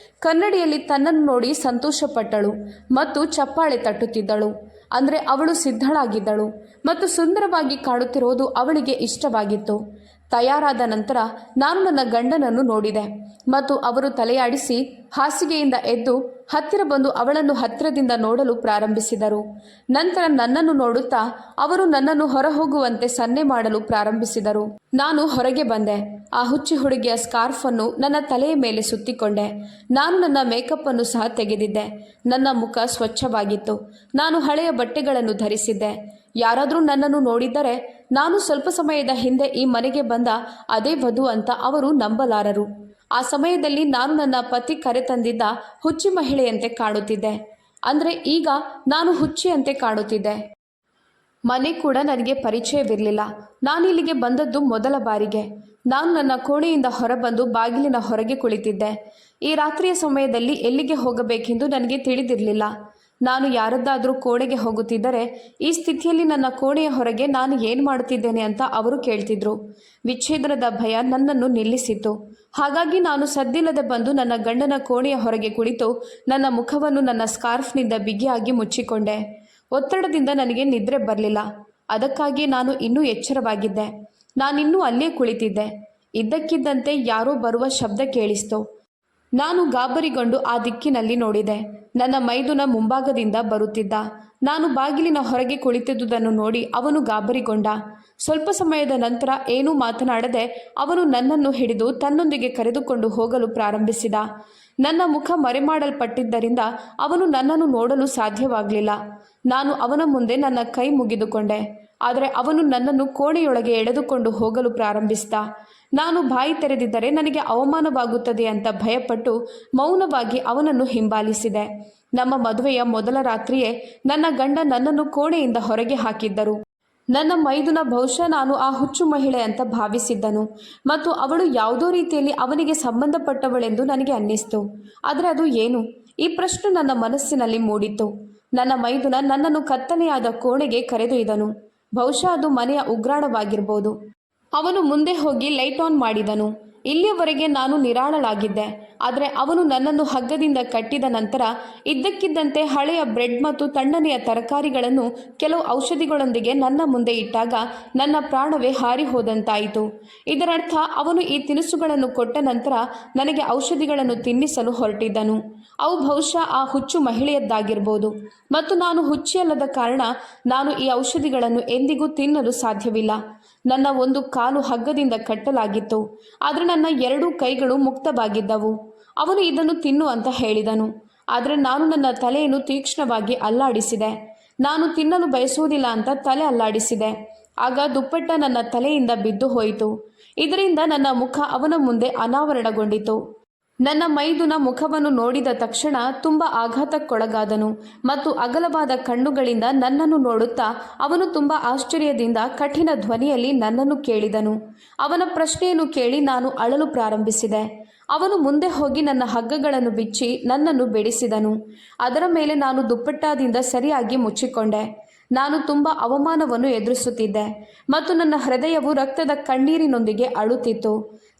ಕನ್ನಡಿಯಲ್ಲಿ ತನ್ನನ್ನು ನೋಡಿ ಸಂತೋಷಪಟ್ಟಳು ಮತ್ತು ಚಪ್ಪಾಳೆ ತಟ್ಟುತ್ತಿದ್ದಳು. ಅಂದರೆ ಅವಳು ಸಿದ್ಧಳಾಗಿದ್ದಳು ಮತ್ತು ಸುಂದರವಾಗಿ ಕಾಣುತ್ತಿರುವುದು ಅವಳಿಗೆ ಇಷ್ಟವಾಗಿತ್ತು. ತಯಾರಾದ ನಂತರ ನಾನು ನನ್ನ ಗಂಡನನ್ನು ನೋಡಿದೆ ಮತ್ತು ಅವರು ತಲೆಯಾಡಿಸಿ ಹಾಸಿಗೆಯಿಂದ ಎದ್ದು ಹತ್ತಿರ ಬಂದು ಅವಳನ್ನು ಹತ್ತಿರದಿಂದ ನೋಡಲು ಪ್ರಾರಂಭಿಸಿದರು. ನಂತರ ನನ್ನನ್ನು ನೋಡುತ್ತಾ ಅವರು ನನ್ನನ್ನು ಹೊರಹೋಗುವಂತೆ ಸನ್ನೆ ಮಾಡಲು ಪ್ರಾರಂಭಿಸಿದರು. ನಾನು ಹೊರಗೆ ಬಂದೆ. ಆ ಹುಚ್ಚಿ ಹುಡುಗಿಯ ಸ್ಕಾರ್ಫನ್ನು ನನ್ನ ತಲೆಯ ಮೇಲೆ ಸುತ್ತಿಕೊಂಡೆ. ನಾನು ನನ್ನ ಮೇಕಪ್ ಅನ್ನು ಸಹ ತೆಗೆದಿದ್ದೆ. ನನ್ನ ಮುಖ ಸ್ವಚ್ಛವಾಗಿತ್ತು. ನಾನು ಹಳೆಯ ಬಟ್ಟೆಗಳನ್ನು ಧರಿಸಿದ್ದೆ. ಯಾರಾದರೂ ನನ್ನನ್ನು ನೋಡಿದ್ದರೆ ನಾನು ಸ್ವಲ್ಪ ಸಮಯದ ಹಿಂದೆ ಈ ಮನೆಗೆ ಬಂದ ಅದೇ ವಧು ಅಂತ ಅವರು ನಂಬಲಾರರು. ಆ ಸಮಯದಲ್ಲಿ ನಾನು ನನ್ನ ಪತಿ ಕರೆತಂದಿದ್ದ ಹುಚ್ಚಿ ಮಹಿಳೆಯಂತೆ ಕಾಣುತ್ತಿದ್ದೆ. ಅಂದರೆ ಈಗ ನಾನು ಹುಚ್ಚಿಯಂತೆ ಕಾಣುತ್ತಿದ್ದೆ. ಮನೆ ಕೂಡ ನನಗೆ ಪರಿಚಯವಿರಲಿಲ್ಲ. ನಾನು ಇಲ್ಲಿಗೆ ಬಂದದ್ದು ಮೊದಲ ಬಾರಿಗೆ. ನಾನು ನನ್ನ ಕೋಣೆಯಿಂದ ಹೊರಬಂದು ಬಾಗಿಲಿನ ಹೊರಗೆ ಕುಳಿತಿದ್ದೆ. ಈ ರಾತ್ರಿಯ ಸಮಯದಲ್ಲಿ ಎಲ್ಲಿಗೆ ಹೋಗಬೇಕೆಂದು ನನಗೆ ತಿಳಿದಿರಲಿಲ್ಲ. ನಾನು ಯಾರದ್ದಾದರೂ ಕೋಣೆಗೆ ಹೋಗುತ್ತಿದ್ದರೆ ಈ ಸ್ಥಿತಿಯಲ್ಲಿ ನನ್ನ ಕೋಣೆಯ ಹೊರಗೆ ನಾನು ಏನು ಮಾಡುತ್ತಿದ್ದೇನೆ ಅಂತ ಅವರು ಕೇಳ್ತಿದ್ರು. ವಿಚ್ಛೇದನದ ಭಯ ನನ್ನನ್ನು ನಿಲ್ಲಿಸಿತ್ತು. ಹಾಗಾಗಿ ನಾನು ಸದ್ದಿಲ್ಲದೆ ಬಂದು ನನ್ನ ಗಂಡನ ಕೋಣೆಯ ಹೊರಗೆ ಕುಳಿತು ನನ್ನ ಮುಖವನ್ನು ನನ್ನ ಸ್ಕಾರ್ಫ್ನಿಂದ ಬಿಗಿಯಾಗಿ ಮುಚ್ಚಿಕೊಂಡೆ. ಒತ್ತಡದಿಂದ ನನಗೆ ನಿದ್ರೆ ಬರಲಿಲ್ಲ. ಅದಕ್ಕಾಗಿ ನಾನು ಇನ್ನೂ ಎಚ್ಚರವಾಗಿದ್ದೆ. ನಾನಿನ್ನೂ ಅಲ್ಲೇ ಕುಳಿತಿದ್ದೆ. ಇದ್ದಕ್ಕಿದ್ದಂತೆ ಯಾರೋ ಬರುವ ಶಬ್ದ ಕೇಳಿಸ್ತು. ನಾನು ಗಾಬರಿಗೊಂಡು ಆ ದಿಕ್ಕಿನಲ್ಲಿ ನೋಡಿದೆ. ನನ್ನ ಮೈದುನ ಮುಂಭಾಗದಿಂದ ಬರುತ್ತಿದ್ದ. ನಾನು ಬಾಗಿಲಿನ ಹೊರಗೆ ಕುಳಿತಿದ್ದುದನ್ನು ನೋಡಿ ಅವನು ಗಾಬರಿಗೊಂಡ. ಸ್ವಲ್ಪ ಸಮಯದ ನಂತರ ಏನೂ ಮಾತನಾಡದೆ ಅವನು ನನ್ನನ್ನು ಹಿಡಿದು ತನ್ನೊಂದಿಗೆ ಕರೆದುಕೊಂಡು ಹೋಗಲು ಪ್ರಾರಂಭಿಸಿದ. ನನ್ನ ಮುಖ ಮರೆಮಾಡಲ್ಪಟ್ಟಿದ್ದರಿಂದ ಅವನು ನನ್ನನ್ನು ನೋಡಲು ಸಾಧ್ಯವಾಗಲಿಲ್ಲ. ನಾನು ಅವನ ಮುಂದೆ ನನ್ನ ಕೈ ಮುಗಿದುಕೊಂಡೆ. ಆದರೆ ಅವನು ನನ್ನನ್ನು ಕೋಣೆಯೊಳಗೆ ಎಳೆದುಕೊಂಡು ಹೋಗಲು ಪ್ರಾರಂಭಿಸಿದ. ನಾನು ಬಾಯಿ ತೆರೆದಿದ್ದರೆ ನನಗೆ ಅವಮಾನವಾಗುತ್ತದೆ ಅಂತ ಭಯಪಟ್ಟು ಮೌನವಾಗಿ ಅವನನ್ನು ಹಿಂಬಾಲಿಸಿದೆ. ನಮ್ಮ ಮದುವೆಯ ಮೊದಲ ರಾತ್ರಿಯೇ ನನ್ನ ಗಂಡ ನನ್ನನ್ನು ಕೋಣೆಯಿಂದ ಹೊರಗೆ ಹಾಕಿದ್ದರು. ನನ್ನ ಮೈದುನ ಬಹುಶಃ ನಾನು ಆ ಹುಚ್ಚು ಮಹಿಳೆ ಅಂತ ಭಾವಿಸಿದ್ದನು ಮತ್ತು ಅವಳು ಯಾವುದೋ ರೀತಿಯಲ್ಲಿ ಅವನಿಗೆ ಸಂಬಂಧಪಟ್ಟವಳೆಂದು ನನಗೆ ಅನ್ನಿಸ್ತು. ಆದರೆ ಅದು ಏನು? ಈ ಪ್ರಶ್ನೆ ನನ್ನ ಮನಸ್ಸಿನಲ್ಲಿ ಮೂಡಿತ್ತು. ನನ್ನ ಮೈದುನ ನನ್ನನ್ನು ಕತ್ತಲೆಯಾದ ಕೋಣೆಗೆ ಕರೆದೊಯ್ದನು. ಬಹುಶಃ ಅದು ಮನೆಯ ಉಗ್ರಾಣವಾಗಿರ್ಬೋದು. ಅವನು ಮುಂದೆ ಹೋಗಿ ಲೈಟ್ ಆನ್ ಮಾಡಿದನು. ಇಲ್ಲಿಯವರೆಗೆ ನಾನು ನಿರಾಳಲಾಗಿದ್ದೆ. ಆದರೆ ಅವನು ನನ್ನನ್ನು ಹಗ್ಗದಿಂದ ಕಟ್ಟಿದ ನಂತರ ಇದ್ದಕ್ಕಿದ್ದಂತೆ ಹಳೆಯ ಬ್ರೆಡ್ ಮತ್ತು ತಣ್ಣನೆಯ ತರಕಾರಿಗಳನ್ನು ಕೆಲವು ಔಷಧಿಗಳೊಂದಿಗೆ ನನ್ನ ಮುಂದೆ ಇಟ್ಟಾಗ ನನ್ನ ಪ್ರಾಣವೇ ಹಾರಿ ಹೋದಂತಾಯಿತು. ಇದರರ್ಥ ಅವನು ಈ ತಿನಿಸುಗಳನ್ನು ಕೊಟ್ಟ ನಂತರ ನನಗೆ ಔಷಧಿಗಳನ್ನು ತಿನ್ನಿಸಲು ಹೊರಟಿದ್ದನು. ಅವು ಬಹುಶಃ ಆ ಹುಚ್ಚು ಮಹಿಳೆಯದ್ದಾಗಿರ್ಬೋದು ಮತ್ತು ನಾನು ಹುಚ್ಚಿಯಲ್ಲದ ಕಾರಣ ನಾನು ಈ ಔಷಧಿಗಳನ್ನು ಎಂದಿಗೂ ತಿನ್ನಲು ಸಾಧ್ಯವಿಲ್ಲ. ನನ್ನ ಒಂದು ಕಾಲು ಹಗ್ಗದಿಂದ ಕಟ್ಟಲಾಗಿತ್ತು. ಆದರೆ ನನ್ನ ಎರಡೂ ಕೈಗಳು ಮುಕ್ತವಾಗಿದ್ದವು. ಅವನು ಇದನ್ನು ತಿನ್ನು ಅಂತ ಹೇಳಿದನು. ಆದರೆ ನಾನು ನನ್ನ ತಲೆಯನ್ನು ತೀಕ್ಷ್ಣವಾಗಿ ಅಲ್ಲಾಡಿಸಿದೆ. ನಾನು ತಿನ್ನಲು ಬಯಸುವುದಿಲ್ಲ ಅಂತ ತಲೆ ಅಲ್ಲಾಡಿಸಿದೆ. ಆಗ ದುಪ್ಪಟ್ಟ ನನ್ನ ತಲೆಯಿಂದ ಬಿದ್ದು ಹೋಯಿತು. ಇದರಿಂದ ನನ್ನ ಮುಖ ಅವನ ಮುಂದೆ ಅನಾವರಣಗೊಂಡಿತು. ನನ್ನ ಮೈದುನ ಮುಖವನ್ನು ನೋಡಿದ ತಕ್ಷಣ ತುಂಬ ಆಘಾತಕ್ಕೊಳಗಾದನು ಮತ್ತು ಅಗಲವಾದ ಕಣ್ಣುಗಳಿಂದ ನನ್ನನ್ನು ನೋಡುತ್ತಾ ಅವನು ತುಂಬ ಆಶ್ಚರ್ಯದಿಂದ ಕಠಿಣ ಧ್ವನಿಯಲ್ಲಿ ನನ್ನನ್ನು ಕೇಳಿದನು. ಅವನ ಪ್ರಶ್ನೆಯನ್ನು ಕೇಳಿ ನಾನು ಅಳಲು ಪ್ರಾರಂಭಿಸಿದೆ. ಅವನು ಮುಂದೆ ಹೋಗಿ ನನ್ನ ಹಗ್ಗಗಳನ್ನು ಬಿಚ್ಚಿ ನನ್ನನ್ನು ಬೆಳೆಸಿದನು. ಅದರ ಮೇಲೆ ನಾನು ದುಪ್ಪಟ್ಟಾದಿಂದ ಸರಿಯಾಗಿ ಮುಚ್ಚಿಕೊಂಡೆ. ನಾನು ತುಂಬ ಅವಮಾನವನ್ನು ಎದುರಿಸುತ್ತಿದ್ದೆ ಮತ್ತು ನನ್ನ ಹೃದಯವು ರಕ್ತದ ಕಣ್ಣೀರಿನೊಂದಿಗೆ ಅಳುತ್ತಿತ್ತು.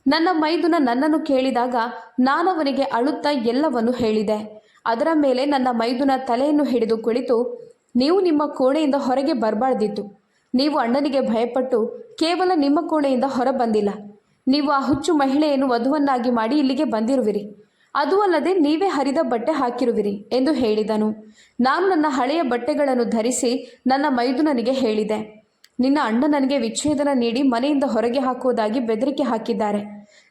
ನನ್ನ ಮೈದುನ ನನ್ನನ್ನು ಕೇಳಿದಾಗ ನಾನವನಿಗೆ ಅಳುತ್ತಾ ಎಲ್ಲವನ್ನು ಹೇಳಿದೆ. ಅದರ ಮೇಲೆ ನನ್ನ ಮೈದುನ ತಲೆಯನ್ನು ಹಿಡಿದು ಕುಳಿತು, ನೀವು ನಿಮ್ಮ ಕೋಣೆಯಿಂದ ಹೊರಗೆ ಬರಬಾರ್ದಿತ್ತು. ನೀವು ಅಣ್ಣನಿಗೆ ಭಯಪಟ್ಟು ಕೇವಲ ನಿಮ್ಮ ಕೋಣೆಯಿಂದ ಹೊರ ಬಂದಿಲ್ಲ. ನೀವು ಆ ಹುಚ್ಚು ಮಹಿಳೆಯನ್ನು ವಧುವನ್ನಾಗಿ ಮಾಡಿ ಇಲ್ಲಿಗೆ ಬಂದಿರುವಿರಿ. ಅದೂ ಅಲ್ಲದೆ ನೀವೇ ಹರಿದ ಬಟ್ಟೆ ಹಾಕಿರುವಿರಿ ಎಂದು ಹೇಳಿದನು. ನಾನು ನನ್ನ ಹಳೆಯ ಬಟ್ಟೆಗಳನ್ನು ಧರಿಸಿ ನನ್ನ ಮೈದುನನಿಗೆ ಹೇಳಿದೆ, ನಿನ್ನ ಅಣ್ಣ ನನಗೆ ವಿಚ್ಛೇದನ ನೀಡಿ ಮನೆಯಿಂದ ಹೊರಗೆ ಹಾಕುವುದಾಗಿ ಬೆದರಿಕೆ ಹಾಕಿದ್ದಾರೆ.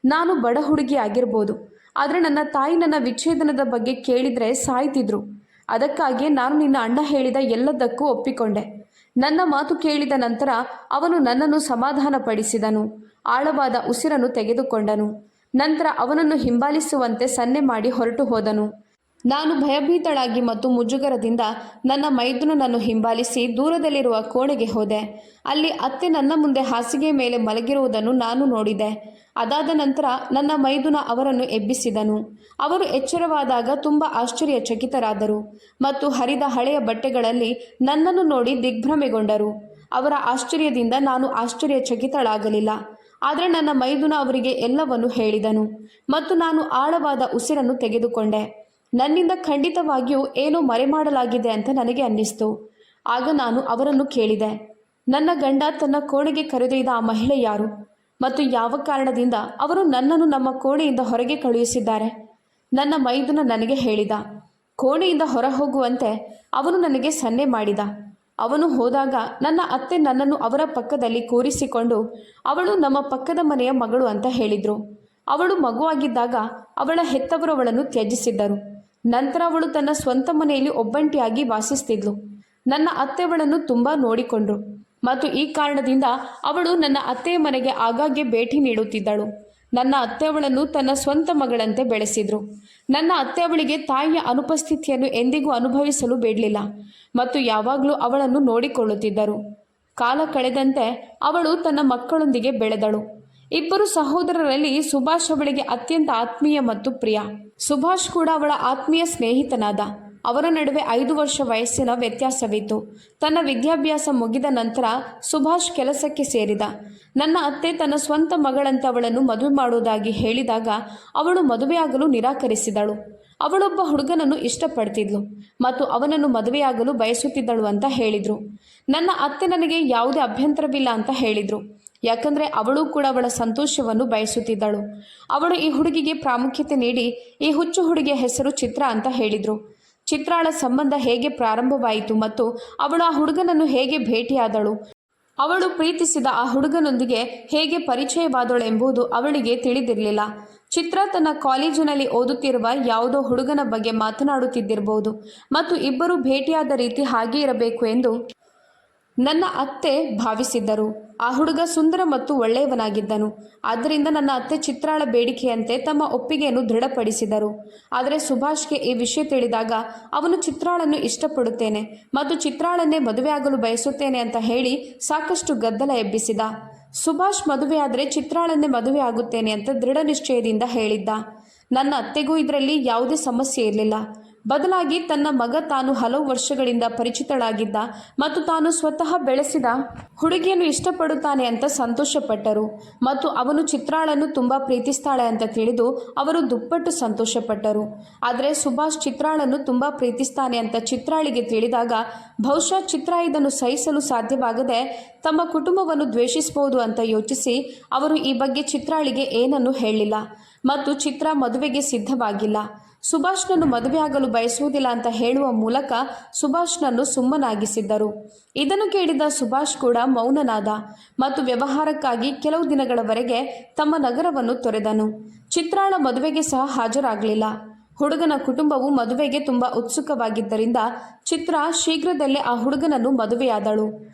ನಾನು ಬಡ ಹುಡುಗಿ ಆಗಿರ್ಬೋದು, ಆದರೆ ನನ್ನ ತಾಯಿ ನನ್ನ ವಿಚ್ಛೇದನದ ಬಗ್ಗೆ ಕೇಳಿದರೆ ಸಾಯ್ತಿದ್ರು. ಅದಕ್ಕಾಗಿಯೇ ನಾನು ನಿನ್ನ ಅಣ್ಣ ಹೇಳಿದ ಎಲ್ಲದಕ್ಕೂ ಒಪ್ಪಿಕೊಂಡೆ. ನನ್ನ ಮಾತು ಕೇಳಿದ ನಂತರ ಅವನು ನನ್ನನ್ನು ಸಮಾಧಾನಪಡಿಸಿದನು. ಆಳವಾದ ಉಸಿರನ್ನು ತೆಗೆದುಕೊಂಡನು. ನಂತರ ಅವನನ್ನು ಹಿಂಬಾಲಿಸುವಂತೆ ಸನ್ನೆ ಮಾಡಿ ಹೊರಟು ಹೋದನು. ನಾನು ಭಯಭೀತಳಾಗಿ ಮತ್ತು ಮುಜುಗರದಿಂದ ನನ್ನ ಮೈದುನನನ್ನು ಹಿಂಬಾಲಿಸಿ ದೂರದಲ್ಲಿರುವ ಕೋಣೆಗೆ ಹೋದೆ. ಅಲ್ಲಿ ಅತ್ತೆ ನನ್ನ ಮುಂದೆ ಹಾಸಿಗೆ ಮೇಲೆ ಮಲಗಿರುವುದನ್ನು ನಾನು ನೋಡಿದೆ. ಅದಾದ ನಂತರ ನನ್ನ ಮೈದುನ ಅವರನ್ನು ಎಬ್ಬಿಸಿದನು. ಅವರು ಎಚ್ಚರವಾದಾಗ ತುಂಬ ಆಶ್ಚರ್ಯಚಕಿತರಾದರು ಮತ್ತು ಹರಿದ ಹಳೆಯ ಬಟ್ಟೆಗಳಲ್ಲಿ ನನ್ನನ್ನು ನೋಡಿ ದಿಗ್ಭ್ರಮೆಗೊಂಡರು. ಅವರ ಆಶ್ಚರ್ಯದಿಂದ ನಾನು ಆಶ್ಚರ್ಯಚಕಿತಳಾಗಲಿಲ್ಲ. ಆದರೆ ನನ್ನ ಮೈದುನ ಅವರಿಗೆ ಎಲ್ಲವನ್ನೂ ಹೇಳಿದನು ಮತ್ತು ನಾನು ಆಳವಾದ ಉಸಿರನ್ನು ತೆಗೆದುಕೊಂಡೆ. ನನ್ನಿಂದ ಖಂಡಿತವಾಗಿಯೂ ಏನೋ ಮರೆಮಾಡಲಾಗಿದೆ ಅಂತ ನನಗೆ ಅನ್ನಿಸ್ತು. ಆಗ ನಾನು ಅವರನ್ನು ಕೇಳಿದೆ, ನನ್ನ ಗಂಡ ತನ್ನ ಕೋಣೆಗೆ ಕರೆದೊಯ್ದ ಆ ಮಹಿಳೆ ಯಾರು ಮತ್ತು ಯಾವ ಕಾರಣದಿಂದ ಅವರು ನನ್ನನ್ನು ನಮ್ಮ ಕೋಣೆಯಿಂದ ಹೊರಗೆ ಕಳುಹಿಸಿದ್ದಾರೆ? ನನ್ನ ಮೈದುನ ನನಗೆ ಹೇಳಿದ. ಕೋಣೆಯಿಂದ ಹೊರ ಹೋಗುವಂತೆ ಅವನು ನನಗೆ ಸನ್ನೆ ಮಾಡಿದ. ಅವನು ಹೋದಾಗ ನನ್ನ ಅತ್ತೆ ನನ್ನನ್ನು ಅವರ ಪಕ್ಕದಲ್ಲಿ ಕೂರಿಸಿಕೊಂಡು ಅವಳು ನಮ್ಮ ಪಕ್ಕದ ಮನೆಯ ಮಗಳು ಅಂತ ಹೇಳಿದರು. ಅವಳು ಮಗುವಾಗಿದ್ದಾಗ ಅವಳ ಹೆತ್ತವರು ಅವಳನ್ನು ತ್ಯಜಿಸಿದ್ದರು. ನಂತರ ಅವಳು ತನ್ನ ಸ್ವಂತ ಮನೆಯಲ್ಲಿ ಒಬ್ಬಂಟಿಯಾಗಿ ವಾಸಿಸ್ತಿದ್ಲು. ನನ್ನ ಅತ್ತೆಯವಳನ್ನು ತುಂಬ ನೋಡಿಕೊಂಡ್ರು ಮತ್ತು ಈ ಕಾರಣದಿಂದ ಅವಳು ನನ್ನ ಅತ್ತೆಯ ಮನೆಗೆ ಆಗಾಗ್ಗೆ ಭೇಟಿ ನೀಡುತ್ತಿದ್ದಳು. ನನ್ನ ಅತ್ತೆಯವಳನ್ನು ತನ್ನ ಸ್ವಂತ ಮಗಳಂತೆ ಬೆಳೆಸಿದ್ರು. ನನ್ನ ಅತ್ತೆಯವಳಿಗೆ ತಾಯಿಯ ಅನುಪಸ್ಥಿತಿಯನ್ನು ಎಂದಿಗೂ ಅನುಭವಿಸಲು ಬಿಡಲಿಲ್ಲ ಮತ್ತು ಯಾವಾಗಲೂ ಅವಳನ್ನು ನೋಡಿಕೊಳ್ಳುತ್ತಿದ್ದರು. ಕಾಲ ಕಳೆದಂತೆ ಅವಳು ತನ್ನ ಮಕ್ಕಳೊಂದಿಗೆ ಬೆಳೆದಳು. ಇಬ್ಬರು ಸಹೋದರರಲ್ಲಿ ಸುಭಾಷ್ ಅವಳಿಗೆ ಅತ್ಯಂತ ಆತ್ಮೀಯ ಮತ್ತು ಪ್ರಿಯ. ಸುಭಾಷ್ ಕೂಡ ಅವಳ ಆತ್ಮೀಯ ಸ್ನೇಹಿತನಾದ. ಅವರ ನಡುವೆ 5 ವರ್ಷ ವಯಸ್ಸಿನ ವ್ಯತ್ಯಾಸವಿತ್ತು. ತನ್ನ ವಿದ್ಯಾಭ್ಯಾಸ ಮುಗಿದ ನಂತರ ಸುಭಾಷ್ ಕೆಲಸಕ್ಕೆ ಸೇರಿದ. ನನ್ನ ಅತ್ತೆ ತನ್ನ ಸ್ವಂತ ಮಗಳಂತೆ ಅವಳನ್ನು ಮದುವೆ ಮಾಡುವುದಾಗಿ ಹೇಳಿದಾಗ ಅವಳು ಮದುವೆಯಾಗಲು ನಿರಾಕರಿಸಿದಳು. ಅವಳೊಬ್ಬ ಹುಡುಗನನ್ನು ಇಷ್ಟಪಡ್ತಿದ್ಲು ಮತ್ತು ಅವನನ್ನು ಮದುವೆಯಾಗಲು ಬಯಸುತ್ತಿದ್ದಳು ಅಂತ ಹೇಳಿದರು. ನನ್ನ ಅತ್ತೆ ನನಗೆ ಯಾವುದೇ ಅಭ್ಯಂತರವಿಲ್ಲ ಅಂತ ಹೇಳಿದರು, ಯಾಕಂದರೆ ಅವಳು ಕೂಡ ಅವಳ ಸಂತೋಷವನ್ನು ಬಯಸುತ್ತಿದ್ದಳು. ಅವಳು ಈ ಹುಡುಗಿಗೆ ಪ್ರಾಮುಖ್ಯತೆ ನೀಡಿ ಈ ಹುಚ್ಚು ಹುಡುಗಿಯ ಹೆಸರು ಚಿತ್ರ ಅಂತ ಹೇಳಿದರು. ಚಿತ್ರಾಳ ಸಂಬಂಧ ಹೇಗೆ ಪ್ರಾರಂಭವಾಯಿತು ಮತ್ತು ಅವಳು ಆ ಹುಡುಗನನ್ನು ಹೇಗೆ ಭೇಟಿಯಾದಳು, ಅವಳು ಪ್ರೀತಿಸಿದ ಆ ಹುಡುಗನೊಂದಿಗೆ ಹೇಗೆ ಪರಿಚಯವಾದಳು ಎಂಬುದು ಅವಳಿಗೆ ತಿಳಿದಿರಲಿಲ್ಲ. ಚಿತ್ರ ತನ್ನ ಕಾಲೇಜಿನಲ್ಲಿ ಓದುತ್ತಿರುವ ಯಾವುದೋ ಹುಡುಗನ ಬಗ್ಗೆ ಮಾತನಾಡುತ್ತಿದ್ದಿರಬಹುದು ಮತ್ತು ಇಬ್ಬರು ಭೇಟಿಯಾದ ರೀತಿ ಹಾಗೆ ಇರಬೇಕು ಎಂದು ನನ್ನ ಅತ್ತೆ ಭಾವಿಸಿದ್ದರು. ಆ ಹುಡುಗ ಸುಂದರ ಮತ್ತು ಒಳ್ಳೆಯವನಾಗಿದ್ದನು. ಆದ್ದರಿಂದ ನನ್ನ ಅತ್ತೆ ಚಿತ್ರಾಳ ಬೇಡಿಕೆಯಂತೆ ತಮ್ಮ ಒಪ್ಪಿಗೆಯನ್ನು ದೃಢಪಡಿಸಿದರು. ಆದರೆ ಸುಭಾಷ್ಗೆ ಈ ವಿಷಯ ತಿಳಿದಾಗ ಅವನು ಚಿತ್ರಾಳನ್ನು ಇಷ್ಟಪಡುತ್ತೇನೆ ಮತ್ತು ಚಿತ್ರಾಳನ್ನೇ ಮದುವೆಯಾಗಲು ಬಯಸುತ್ತೇನೆ ಅಂತ ಹೇಳಿ ಸಾಕಷ್ಟು ಗದ್ದಲ ಎಬ್ಬಿಸಿದ. ಸುಭಾಷ್ ಮದುವೆಯಾದರೆ ಚಿತ್ರಾಳನ್ನೇ ಮದುವೆ ಆಗುತ್ತೇನೆ ಅಂತ ದೃಢ ನಿಶ್ಚಯದಿಂದ ಹೇಳಿದ್ದ. ನನ್ನ ಅತ್ತೆಗೂ ಇದರಲ್ಲಿ ಯಾವುದೇ ಸಮಸ್ಯೆ ಇರಲಿಲ್ಲ. ಬದಲಾಗಿ ತನ್ನ ಮಗ ತಾನು ಹಲವು ವರ್ಷಗಳಿಂದ ಪರಿಚಿತಳಾಗಿದ್ದ ಮತ್ತು ತಾನು ಸ್ವತಃ ಬೆಳೆಸಿದ ಹುಡುಗಿಯನ್ನು ಇಷ್ಟಪಡುತ್ತಾನೆ ಅಂತ ಸಂತೋಷಪಟ್ಟರು ಮತ್ತು ಅವನು ಚಿತ್ರಾಳನ್ನು ತುಂಬ ಪ್ರೀತಿಸ್ತಾಳೆ ಅಂತ ತಿಳಿದು ಅವರು ದುಪ್ಪಟ್ಟು ಸಂತೋಷಪಟ್ಟರು. ಆದರೆ ಸುಭಾಷ್ ಚಿತ್ರಾಳನ್ನು ತುಂಬ ಪ್ರೀತಿಸ್ತಾನೆ ಅಂತ ಚಿತ್ರಾಳಿಗೆ ತಿಳಿದಾಗ ಬಹುಶಃ ಚಿತ್ರ ಇದನ್ನು ಸಹಿಸಲು ಸಾಧ್ಯವಾಗದೆ ತಮ್ಮ ಕುಟುಂಬವನ್ನು ದ್ವೇಷಿಸಬಹುದು ಅಂತ ಯೋಚಿಸಿ ಅವರು ಈ ಬಗ್ಗೆ ಚಿತ್ರಾಳಿಗೆ ಏನನ್ನೂ ಹೇಳಲಿಲ್ಲ ಮತ್ತು ಚಿತ್ರ ಮದುವೆಗೆ ಸಿದ್ಧವಾಗಿಲ್ಲ. ಸುಭಾಷ್ನನ್ನು ಮದುವೆಯಾಗಲು ಬಯಸುವುದಿಲ್ಲ ಅಂತ ಹೇಳುವ ಮೂಲಕ ಸುಭಾಷ್ನನ್ನು ಸುಮ್ಮನಾಗಿಸಿದ್ದರು. ಇದನ್ನು ಕೇಳಿದ ಸುಭಾಷ್ ಕೂಡ ಮೌನನಾದ ಮತ್ತು ವ್ಯವಹಾರಕ್ಕಾಗಿ ಕೆಲವು ದಿನಗಳವರೆಗೆ ತಮ್ಮ ನಗರವನ್ನು ತೊರೆದನು. ಚಿತ್ರಾಳ ಮದುವೆಗೆ ಸಹ ಹಾಜರಾಗಲಿಲ್ಲ. ಹುಡುಗನ ಕುಟುಂಬವು ಮದುವೆಗೆ ತುಂಬ ಉತ್ಸುಕವಾಗಿದ್ದರಿಂದ ಚಿತ್ರ ಶೀಘ್ರದಲ್ಲೇ ಆ ಹುಡುಗನನ್ನು ಮದುವೆಯಾದಳು.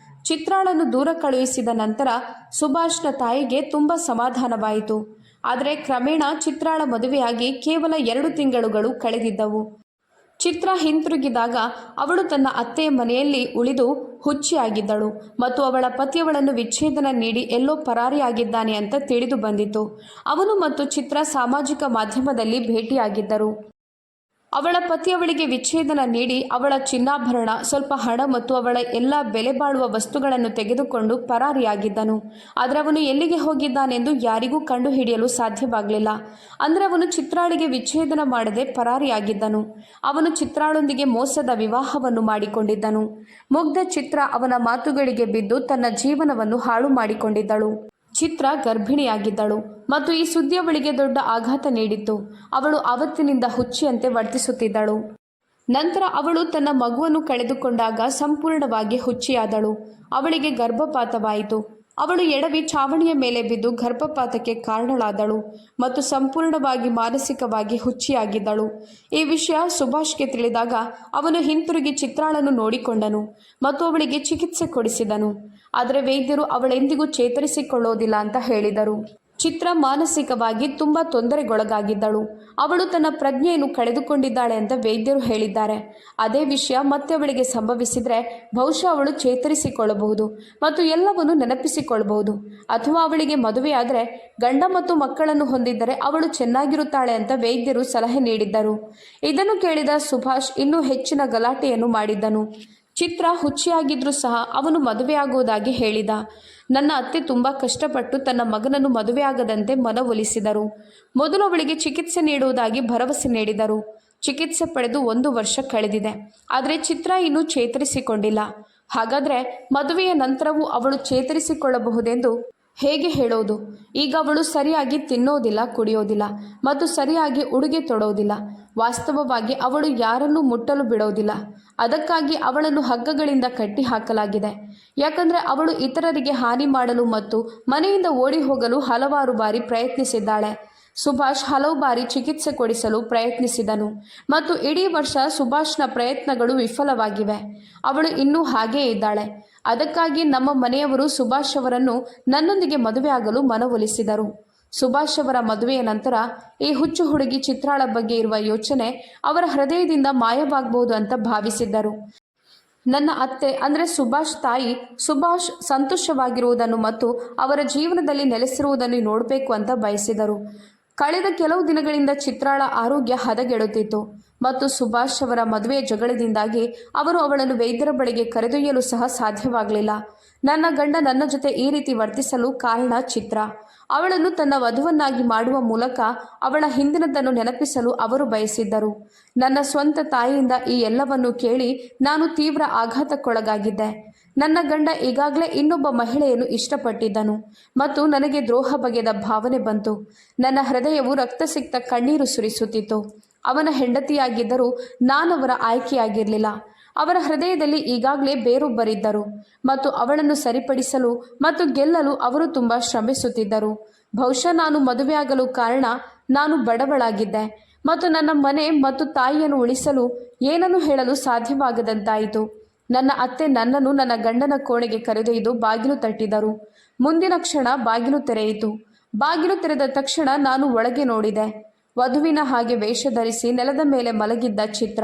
ಚಿತ್ರಾಳನ್ನು ದೂರ ಕಳುಹಿಸಿದ ನಂತರ ಸುಭಾಷ್ನ ತಾಯಿಗೆ ತುಂಬ ಸಮಾಧಾನವಾಯಿತು. ಆದರೆ ಕ್ರಮೇಣ ಚಿತ್ರಾಳ ಮದುವೆಯಾಗಿ ಕೇವಲ 2 ತಿಂಗಳುಗಳು ಕಳೆದಿದ್ದವು. ಚಿತ್ರ ಹಿಂತಿರುಗಿದಾಗ ಅವಳು ತನ್ನ ಅತ್ತೆಯ ಮನೆಯಲ್ಲಿ ಉಳಿದು ಹುಚ್ಚಿಯಾಗಿದ್ದಳು ಮತ್ತು ಅವಳ ಪತಿಯವಳನ್ನು ವಿಚ್ಛೇದನ ನೀಡಿ ಎಲ್ಲೋ ಪರಾರಿಯಾಗಿದ್ದಾನೆ ಅಂತ ತಿಳಿದು ಬಂದಿತು. ಅವನು ಮತ್ತು ಚಿತ್ರ ಸಾಮಾಜಿಕ ಮಾಧ್ಯಮದಲ್ಲಿ ಭೇಟಿಯಾಗಿದ್ದರು. ಅವಳ ಪತಿಯವಳಿಗೆ ವಿಚ್ಛೇದನ ನೀಡಿ ಅವಳ ಚಿನ್ನಾಭರಣ, ಸ್ವಲ್ಪ ಹಣ ಮತ್ತು ಅವಳ ಎಲ್ಲ ಬೆಲೆ ಬಾಳುವ ವಸ್ತುಗಳನ್ನು ತೆಗೆದುಕೊಂಡು ಪರಾರಿಯಾಗಿದ್ದನು. ಆದರೆ ಅವನು ಎಲ್ಲಿಗೆ ಹೋಗಿದ್ದಾನೆಂದು ಯಾರಿಗೂ ಕಂಡುಹಿಡಿಯಲು ಸಾಧ್ಯವಾಗಲಿಲ್ಲ. ಅಂದರೆ ಅವನು ಚಿತ್ರಾಳಿಗೆ ವಿಚ್ಛೇದನ ಮಾಡದೆ ಪರಾರಿಯಾಗಿದ್ದನು. ಅವನು ಚಿತ್ರಾಳೊಂದಿಗೆ ಮೋಸದ ವಿವಾಹವನ್ನು ಮಾಡಿಕೊಂಡಿದ್ದನು. ಮುಗ್ಧ ಚಿತ್ರ ಅವನ ಮಾತುಗಳಿಗೆ ಬಿದ್ದು ತನ್ನ ಜೀವನವನ್ನು ಹಾಳು ಮಾಡಿಕೊಂಡಿದ್ದಳು. ಚಿತ್ರ ಗರ್ಭಿಣಿಯಾಗಿದ್ದಳು ಮತ್ತು ಈ ಸುದ್ದಿ ಅವಳಿಗೆ ದೊಡ್ಡ ಆಘಾತ ನೀಡಿತ್ತು. ಅವಳು ಆವತ್ತಿನಿಂದ ಹುಚ್ಚಿಯಂತೆ ವರ್ತಿಸುತ್ತಿದ್ದಳು. ನಂತರ ಅವಳು ತನ್ನ ಮಗುವನ್ನು ಕಳೆದುಕೊಂಡಾಗ ಸಂಪೂರ್ಣವಾಗಿ ಹುಚ್ಚಿಯಾದಳು. ಅವಳಿಗೆ ಗರ್ಭಪಾತವಾಯಿತು. ಅವಳು ಎಡವಿ ಛಾವಣಿಯ ಮೇಲೆ ಬಿದ್ದು ಗರ್ಭಪಾತಕ್ಕೆ ಕಾರಣಳಾದಳು ಮತ್ತು ಸಂಪೂರ್ಣವಾಗಿ ಮಾನಸಿಕವಾಗಿ ಹುಚ್ಚಿಯಾಗಿದ್ದಳು. ಈ ವಿಷಯ ಸುಭಾಷ್ಗೆ ತಿಳಿದಾಗ ಅವನು ಹಿಂತಿರುಗಿ ಚಿತ್ರಾಳನ್ನು ನೋಡಿಕೊಂಡನು ಮತ್ತು ಅವಳಿಗೆ ಚಿಕಿತ್ಸೆ ಕೊಡಿಸಿದನು. ಆದರೆ ವೈದ್ಯರು ಅವಳೆಂದಿಗೂ ಚೇತರಿಸಿಕೊಳ್ಳೋದಿಲ್ಲ ಅಂತ ಹೇಳಿದರು. ಚಿತ್ರ ಮಾನಸಿಕವಾಗಿ ತುಂಬ ತೊಂದರೆಗೊಳಗಾಗಿದ್ದಳು. ಅವಳು ತನ್ನ ಪ್ರಜ್ಞೆಯನ್ನು ಕಳೆದುಕೊಂಡಿದ್ದಾಳೆ ಅಂತ ವೈದ್ಯರು ಹೇಳಿದ್ದಾರೆ. ಅದೇ ವಿಷಯ ಮತ್ತೆ ಅವಳಿಗೆ ಸಂಭವಿಸಿದರೆ ಬಹುಶಃ ಅವಳು ಚೇತರಿಸಿಕೊಳ್ಳಬಹುದು ಮತ್ತು ಎಲ್ಲವನ್ನು ನೆನಪಿಸಿಕೊಳ್ಳಬಹುದು. ಅಥವಾ ಅವಳಿಗೆ ಮದುವೆಯಾದರೆ ಗಂಡ ಮತ್ತು ಮಕ್ಕಳನ್ನು ಹೊಂದಿದ್ದರೆ ಅವಳು ಚೆನ್ನಾಗಿರುತ್ತಾಳೆ ಅಂತ ವೈದ್ಯರು ಸಲಹೆ ನೀಡಿದ್ದರು. ಇದನ್ನು ಕೇಳಿದ ಸುಭಾಷ್ ಇನ್ನೂ ಹೆಚ್ಚಿನ ಗಲಾಟೆಯನ್ನು ಮಾಡಿದ್ದನು. ಚಿತ್ರ ಹುಚ್ಚಿಯಾಗಿದ್ರೂ ಸಹ ಅವನು ಮದುವೆಯಾಗುವುದಾಗಿ ಹೇಳಿದ. ನನ್ನ ಅತ್ತೆ ತುಂಬ ಕಷ್ಟಪಟ್ಟು ತನ್ನ ಮಗನನ್ನು ಮದುವೆಯಾಗದಂತೆ ಮನವೊಲಿಸಿದರು. ಮೊದಲು ಅವಳಿಗೆ ಚಿಕಿತ್ಸೆ ನೀಡುವುದಾಗಿ ಭರವಸೆ ನೀಡಿದರು. ಚಿಕಿತ್ಸೆ ಪಡೆದು 1 ವರ್ಷ ಕಳೆದಿದೆ. ಆದರೆ ಚಿತ್ರ ಇನ್ನೂ ಚೇತರಿಸಿಕೊಂಡಿಲ್ಲ. ಹಾಗಾದರೆ ಮದುವೆಯ ನಂತರವೂ ಅವಳು ಚೇತರಿಸಿಕೊಳ್ಳಬಹುದೆಂದು ಹೇಗೆ ಹೇಳೋದು? ಈಗ ಅವಳು ಸರಿಯಾಗಿ ತಿನ್ನೋದಿಲ್ಲ, ಕುಡಿಯೋದಿಲ್ಲ ಮತ್ತು ಸರಿಯಾಗಿ ಉಡುಗೆ ತೊಡೋದಿಲ್ಲ. ವಾಸ್ತವವಾಗಿ ಅವಳು ಯಾರನ್ನೂ ಮುಟ್ಟಲು ಬಿಡೋದಿಲ್ಲ. ಅದಕ್ಕಾಗಿ ಅವಳನ್ನು ಹಗ್ಗಗಳಿಂದ ಕಟ್ಟಿ ಹಾಕಲಾಗಿದೆ. ಯಾಕಂದರೆ ಅವಳು ಇತರರಿಗೆ ಹಾನಿ ಮಾಡಲು ಮತ್ತು ಮನೆಯಿಂದ ಓಡಿ ಹೋಗಲು ಹಲವಾರು ಬಾರಿ ಪ್ರಯತ್ನಿಸಿದ್ದಾಳೆ. ಸುಭಾಷ್ ಹಲವು ಬಾರಿ ಚಿಕಿತ್ಸೆ ಕೊಡಿಸಲು ಪ್ರಯತ್ನಿಸಿದನು ಮತ್ತು ಇಡೀ ವರ್ಷ ಸುಭಾಷ್ನ ಪ್ರಯತ್ನಗಳು ವಿಫಲವಾಗಿವೆ. ಅವಳು ಇನ್ನೂ ಹಾಗೇ ಇದ್ದಾಳೆ. ಅದಕ್ಕಾಗಿ ನಮ್ಮ ಮನೆಯವರು ಸುಭಾಷ್ ಅವರನ್ನು ನನ್ನೊಂದಿಗೆ ಮದುವೆಯಾಗಲು ಮನವೊಲಿಸಿದರು. ಸುಭಾಷ್ ಅವರ ಮದುವೆಯ ನಂತರ ಈ ಹುಚ್ಚು ಹುಡುಗಿ ಚಿತ್ರಾಳ ಬಗ್ಗೆ ಇರುವ ಯೋಚನೆ ಅವರ ಹೃದಯದಿಂದ ಮಾಯವಾಗಬಹುದು ಅಂತ ಭಾವಿಸಿದ್ದರು. ನನ್ನ ಅತ್ತೆ ಅಂದರೆ ಸುಭಾಷ್ ತಾಯಿ ಸುಭಾಷ್ ಸಂತೋಷವಾಗಿರುವುದನ್ನು ಮತ್ತು ಅವರ ಜೀವನದಲ್ಲಿ ನೆಲೆಸಿರುವುದನ್ನು ನೋಡಬೇಕು ಅಂತ ಬಯಸಿದರು. ಕಳೆದ ಕೆಲವು ದಿನಗಳಿಂದ ಚಿತ್ರಾಳ ಆರೋಗ್ಯ ಹದಗೆಡುತ್ತಿತ್ತು ಮತ್ತು ಸುಭಾಷ್ ಅವರ ಮದುವೆಯ ಜಗಳದಿಂದಾಗಿ ಅವರು ಅವಳನ್ನು ವೈದ್ಯರ ಬಳಿಗೆ ಕರೆದೊಯ್ಯಲು ಸಹ ಸಾಧ್ಯವಾಗಲಿಲ್ಲ. ನನ್ನ ಗಂಡ ನನ್ನ ಜೊತೆ ಈ ರೀತಿ ವರ್ತಿಸಲು ಕಾರಣ ಚಿತ್ರ. ಅವಳನ್ನು ತನ್ನ ವಧುವನ್ನಾಗಿ ಮಾಡುವ ಮೂಲಕ ಅವಳ ಹಿಂದಿನದನ್ನು ನೆನಪಿಸಲು ಅವರು ಬಯಸಿದ್ದರು. ನನ್ನ ಸ್ವಂತ ತಾಯಿಯಿಂದ ಈ ಎಲ್ಲವನ್ನು ಕೇಳಿ ನಾನು ತೀವ್ರ ಆಘಾತಕ್ಕೊಳಗಾಗಿದ್ದೆ. ನನ್ನ ಗಂಡ ಈಗಾಗಲೇ ಇನ್ನೊಬ್ಬ ಮಹಿಳೆಯನ್ನು ಇಷ್ಟಪಟ್ಟಿದ್ದನು ಮತ್ತು ನನಗೆ ದ್ರೋಹ ಬಗೆದ ಭಾವನೆ ಬಂತು. ನನ್ನ ಹೃದಯವು ರಕ್ತಸಿಕ್ತ ಕಣ್ಣೀರು ಸುರಿಸುತ್ತಿತ್ತು. ಅವನ ಹೆಂಡತಿಯಾಗಿದ್ದರೂ ನಾನವರ ಆಯ್ಕೆಯಾಗಿರಲಿಲ್ಲ. ಅವರ ಹೃದಯದಲ್ಲಿ ಈಗಾಗಲೇ ಬೇರೊಬ್ಬರಿದ್ದರು ಮತ್ತು ಅವಳನ್ನು ಸರಿಪಡಿಸಲು ಮತ್ತು ಗೆಲ್ಲಲು ಅವರು ತುಂಬ ಶ್ರಮಿಸುತ್ತಿದ್ದರು. ಬಹುಶಃ ನಾನು ಮದುವೆಯಾಗಲು ಕಾರಣ ನಾನು ಬಡವಳಾಗಿದ್ದೆ ಮತ್ತು ನನ್ನ ಮನೆ ಮತ್ತು ತಾಯಿಯನ್ನು ಉಳಿಸಲು ಏನನ್ನು ಹೇಳಲು ಸಾಧ್ಯವಾಗದಂತಾಯಿತು. ನನ್ನ ಅತ್ತೆ ನನ್ನನ್ನು ನನ್ನ ಗಂಡನ ಕೋಣೆಗೆ ಕರೆದೊಯ್ದು ಬಾಗಿಲು ತಟ್ಟಿದರು. ಮುಂದಿನ ಕ್ಷಣ ಬಾಗಿಲು ತೆರೆಯಿತು. ಬಾಗಿಲು ತೆರೆದ ತಕ್ಷಣ ನಾನು ಒಳಗೆ ನೋಡಿದೆ. ವಧುವಿನ ಹಾಗೆ ವೇಷ ಧರಿಸಿ ನೆಲದ ಮೇಲೆ ಮಲಗಿದ್ದ ಚಿತ್ರ.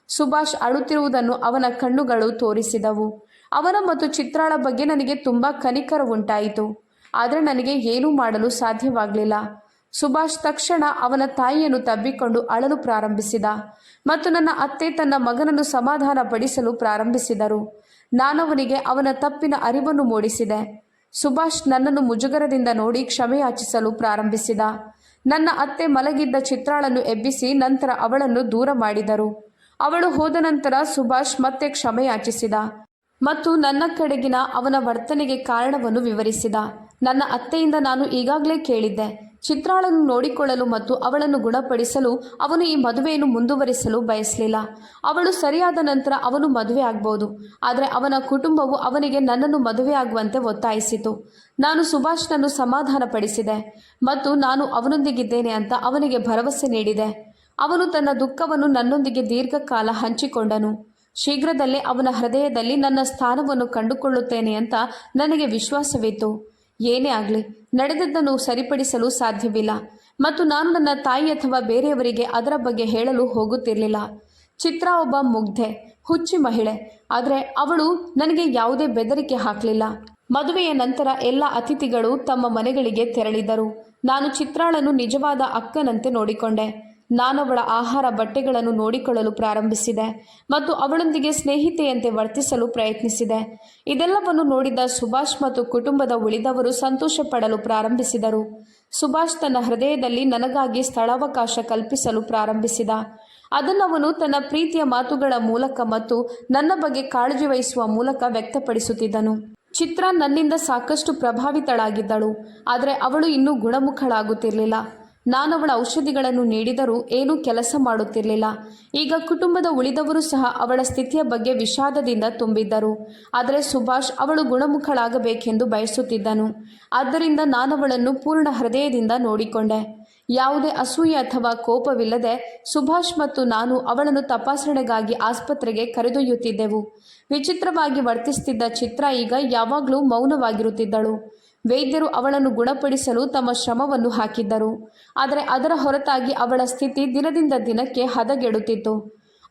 ಸುಭಾಷ್ ಅಳುತ್ತಿರುವುದನ್ನು ಅವನ ಕಣ್ಣುಗಳು ತೋರಿಸಿದವು. ಅವನ ಮತ್ತು ಚಿತ್ರಾಳ ಬಗ್ಗೆ ನನಗೆ ತುಂಬ ಕನಿಕರ ಉಂಟಾಯಿತು. ಆದರೆ ನನಗೆ ಏನೂ ಮಾಡಲು ಸಾಧ್ಯವಾಗಲಿಲ್ಲ. ಸುಭಾಷ್ ತಕ್ಷಣ ಅವನ ತಾಯಿಯನ್ನು ತಬ್ಬಿಕೊಂಡು ಅಳಲು ಪ್ರಾರಂಭಿಸಿದ ಮತ್ತು ನನ್ನ ಅತ್ತೆ ತನ್ನ ಮಗನನ್ನು ಸಮಾಧಾನ ಪಡಿಸಲು ಪ್ರಾರಂಭಿಸಿದರು. ನಾನವನಿಗೆ ಅವನ ತಪ್ಪಿನ ಅರಿವನ್ನು ಮೂಡಿಸಿದೆ. ಸುಭಾಷ್ ನನ್ನನ್ನು ಮುಜುಗರದಿಂದ ನೋಡಿ ಕ್ಷಮೆಯಾಚಿಸಲು ಪ್ರಾರಂಭಿಸಿದ. ನನ್ನ ಅತ್ತೆ ಮಲಗಿದ್ದ ಚಿತ್ರಾಳನ್ನು ಎಬ್ಬಿಸಿ ನಂತರ ಅವಳನ್ನು ದೂರ ಮಾಡಿದರು. ಅವಳು ಹೋದ ನಂತರ ಸುಭಾಷ್ ಮತ್ತೆ ಕ್ಷಮೆಯಾಚಿಸಿದ ಮತ್ತು ನನ್ನ ಕಡೆಗಿನ ಅವನ ವರ್ತನೆಗೆ ಕಾರಣವನ್ನು ವಿವರಿಸಿದ. ನನ್ನ ಅತ್ತೆಯಿಂದ ನಾನು ಈಗಾಗಲೇ ಕೇಳಿದ್ದೆ. ಚಿತ್ರಾಳನ್ನು ನೋಡಿಕೊಳ್ಳಲು ಮತ್ತು ಅವಳನ್ನು ಗುಣಪಡಿಸಲು ಅವನು ಈ ಮದುವೆಯನ್ನು ಮುಂದುವರಿಸಲು ಬಯಸಲಿಲ್ಲ. ಅವಳು ಸರಿಯಾದ ನಂತರ ಅವನು ಮದುವೆ ಆಗ್ಬೋದು. ಆದರೆ ಅವನ ಕುಟುಂಬವು ಅವನಿಗೆ ನನ್ನನ್ನು ಮದುವೆಯಾಗುವಂತೆ ಒತ್ತಾಯಿಸಿತು. ನಾನು ಸುಭಾಷ್ನನ್ನು ಸಮಾಧಾನಪಡಿಸಿದೆ ಮತ್ತು ನಾನು ಅವನೊಂದಿಗಿದ್ದೇನೆ ಅಂತ ಅವನಿಗೆ ಭರವಸೆ ನೀಡಿದೆ. ಅವನು ತನ್ನ ದುಃಖವನ್ನು ನನ್ನೊಂದಿಗೆ ದೀರ್ಘಕಾಲ ಹಂಚಿಕೊಂಡನು. ಶೀಘ್ರದಲ್ಲೇ ಅವನ ಹೃದಯದಲ್ಲಿ ನನ್ನ ಸ್ಥಾನವನ್ನು ಕಂಡುಕೊಳ್ಳುತ್ತೇನೆ ಅಂತ ನನಗೆ ವಿಶ್ವಾಸವಿತ್ತು. ಏನೇ ಆಗಲಿ, ನಡೆದದ್ದನ್ನು ಸರಿಪಡಿಸಲು ಸಾಧ್ಯವಿಲ್ಲ ಮತ್ತು ನಾನು ನನ್ನ ತಾಯಿ ಅಥವಾ ಬೇರೆಯವರಿಗೆ ಅದರ ಬಗ್ಗೆ ಹೇಳಲು ಹೋಗುತ್ತಿರಲಿಲ್ಲ. ಚಿತ್ರ ಒಬ್ಬ ಮುಗ್ಧೆ, ಹುಚ್ಚಿ ಮಹಿಳೆ. ಆದರೆ ಅವಳು ನನಗೆ ಯಾವುದೇ ಬೆದರಿಕೆ ಹಾಕಲಿಲ್ಲ. ಮದುವೆಯ ನಂತರ ಎಲ್ಲ ಅತಿಥಿಗಳು ತಮ್ಮ ಮನೆಗಳಿಗೆ ತೆರಳಿದರು. ನಾನು ಚಿತ್ರಾಳನ್ನು ನಿಜವಾದ ಅಕ್ಕನಂತೆ ನೋಡಿಕೊಂಡೆ. ನಾನವಳ ಆಹಾರ ಬಟ್ಟೆಗಳನ್ನು ನೋಡಿಕೊಳ್ಳಲು ಪ್ರಾರಂಭಿಸಿದೆ ಮತ್ತು ಅವಳೊಂದಿಗೆ ಸ್ನೇಹಿತೆಯಂತೆ ವರ್ತಿಸಲು ಪ್ರಯತ್ನಿಸಿದೆ. ಇದೆಲ್ಲವನ್ನು ನೋಡಿದ ಸುಭಾಷ್ ಮತ್ತು ಕುಟುಂಬದ ಉಳಿದವರು ಸಂತೋಷ ಪಡಲು ಪ್ರಾರಂಭಿಸಿದರು. ಸುಭಾಷ್ ತನ್ನ ಹೃದಯದಲ್ಲಿ ನನಗಾಗಿ ಸ್ಥಳಾವಕಾಶ ಕಲ್ಪಿಸಲು ಪ್ರಾರಂಭಿಸಿದ. ಅದನ್ನವನು ತನ್ನ ಪ್ರೀತಿಯ ಮಾತುಗಳ ಮೂಲಕ ಮತ್ತು ನನ್ನ ಬಗ್ಗೆ ಕಾಳಜಿ ವಹಿಸುವ ಮೂಲಕ ವ್ಯಕ್ತಪಡಿಸುತ್ತಿದ್ದನು. ಚಿತ್ರ ನನ್ನಿಂದ ಸಾಕಷ್ಟು ಪ್ರಭಾವಿತಳಾಗಿದ್ದಳು, ಆದರೆ ಅವಳು ಇನ್ನೂ ಗುಣಮುಖಳಾಗುತ್ತಿರಲಿಲ್ಲ. ನಾನವಳ ಔಷಧಿಗಳನ್ನು ನೀಡಿದರೂ ಏನೂ ಕೆಲಸ ಮಾಡುತ್ತಿರಲಿಲ್ಲ. ಈಗ ಕುಟುಂಬದ ಉಳಿದವರು ಸಹ ಅವಳ ಸ್ಥಿತಿಯ ಬಗ್ಗೆ ವಿಷಾದದಿಂದ ತುಂಬಿದ್ದರು. ಆದರೆ ಸುಭಾಷ್ ಅವಳು ಗುಣಮುಖಳಾಗಬೇಕೆಂದು ಬಯಸುತ್ತಿದ್ದನು. ಆದ್ದರಿಂದ ನಾನವಳನ್ನು ಪೂರ್ಣ ಹೃದಯದಿಂದ ನೋಡಿಕೊಂಡೆ. ಯಾವುದೇ ಅಸೂಯೆ ಅಥವಾ ಕೋಪವಿಲ್ಲದೆ ಸುಭಾಷ್ ಮತ್ತು ನಾನು ಅವಳನ್ನು ತಪಾಸಣೆಗಾಗಿ ಆಸ್ಪತ್ರೆಗೆ ಕರೆದೊಯ್ಯುತ್ತಿದ್ದೆವು. ವಿಚಿತ್ರವಾಗಿ ವರ್ತಿಸುತ್ತಿದ್ದ ಚಿತ್ರ ಈಗ ಯಾವಾಗಲೂ ಮೌನವಾಗಿರುತ್ತಿದ್ದಳು. ವೈದ್ಯರು ಅವಳನ್ನು ಗುಣಪಡಿಸಲು ತಮ್ಮ ಶ್ರಮವನ್ನು ಹಾಕಿದ್ದರು. ಆದರೆ ಅದರ ಹೊರತಾಗಿ ಅವಳ ಸ್ಥಿತಿ ದಿನದಿಂದ ದಿನಕ್ಕೆ ಹದಗೆಡುತ್ತಿತ್ತು.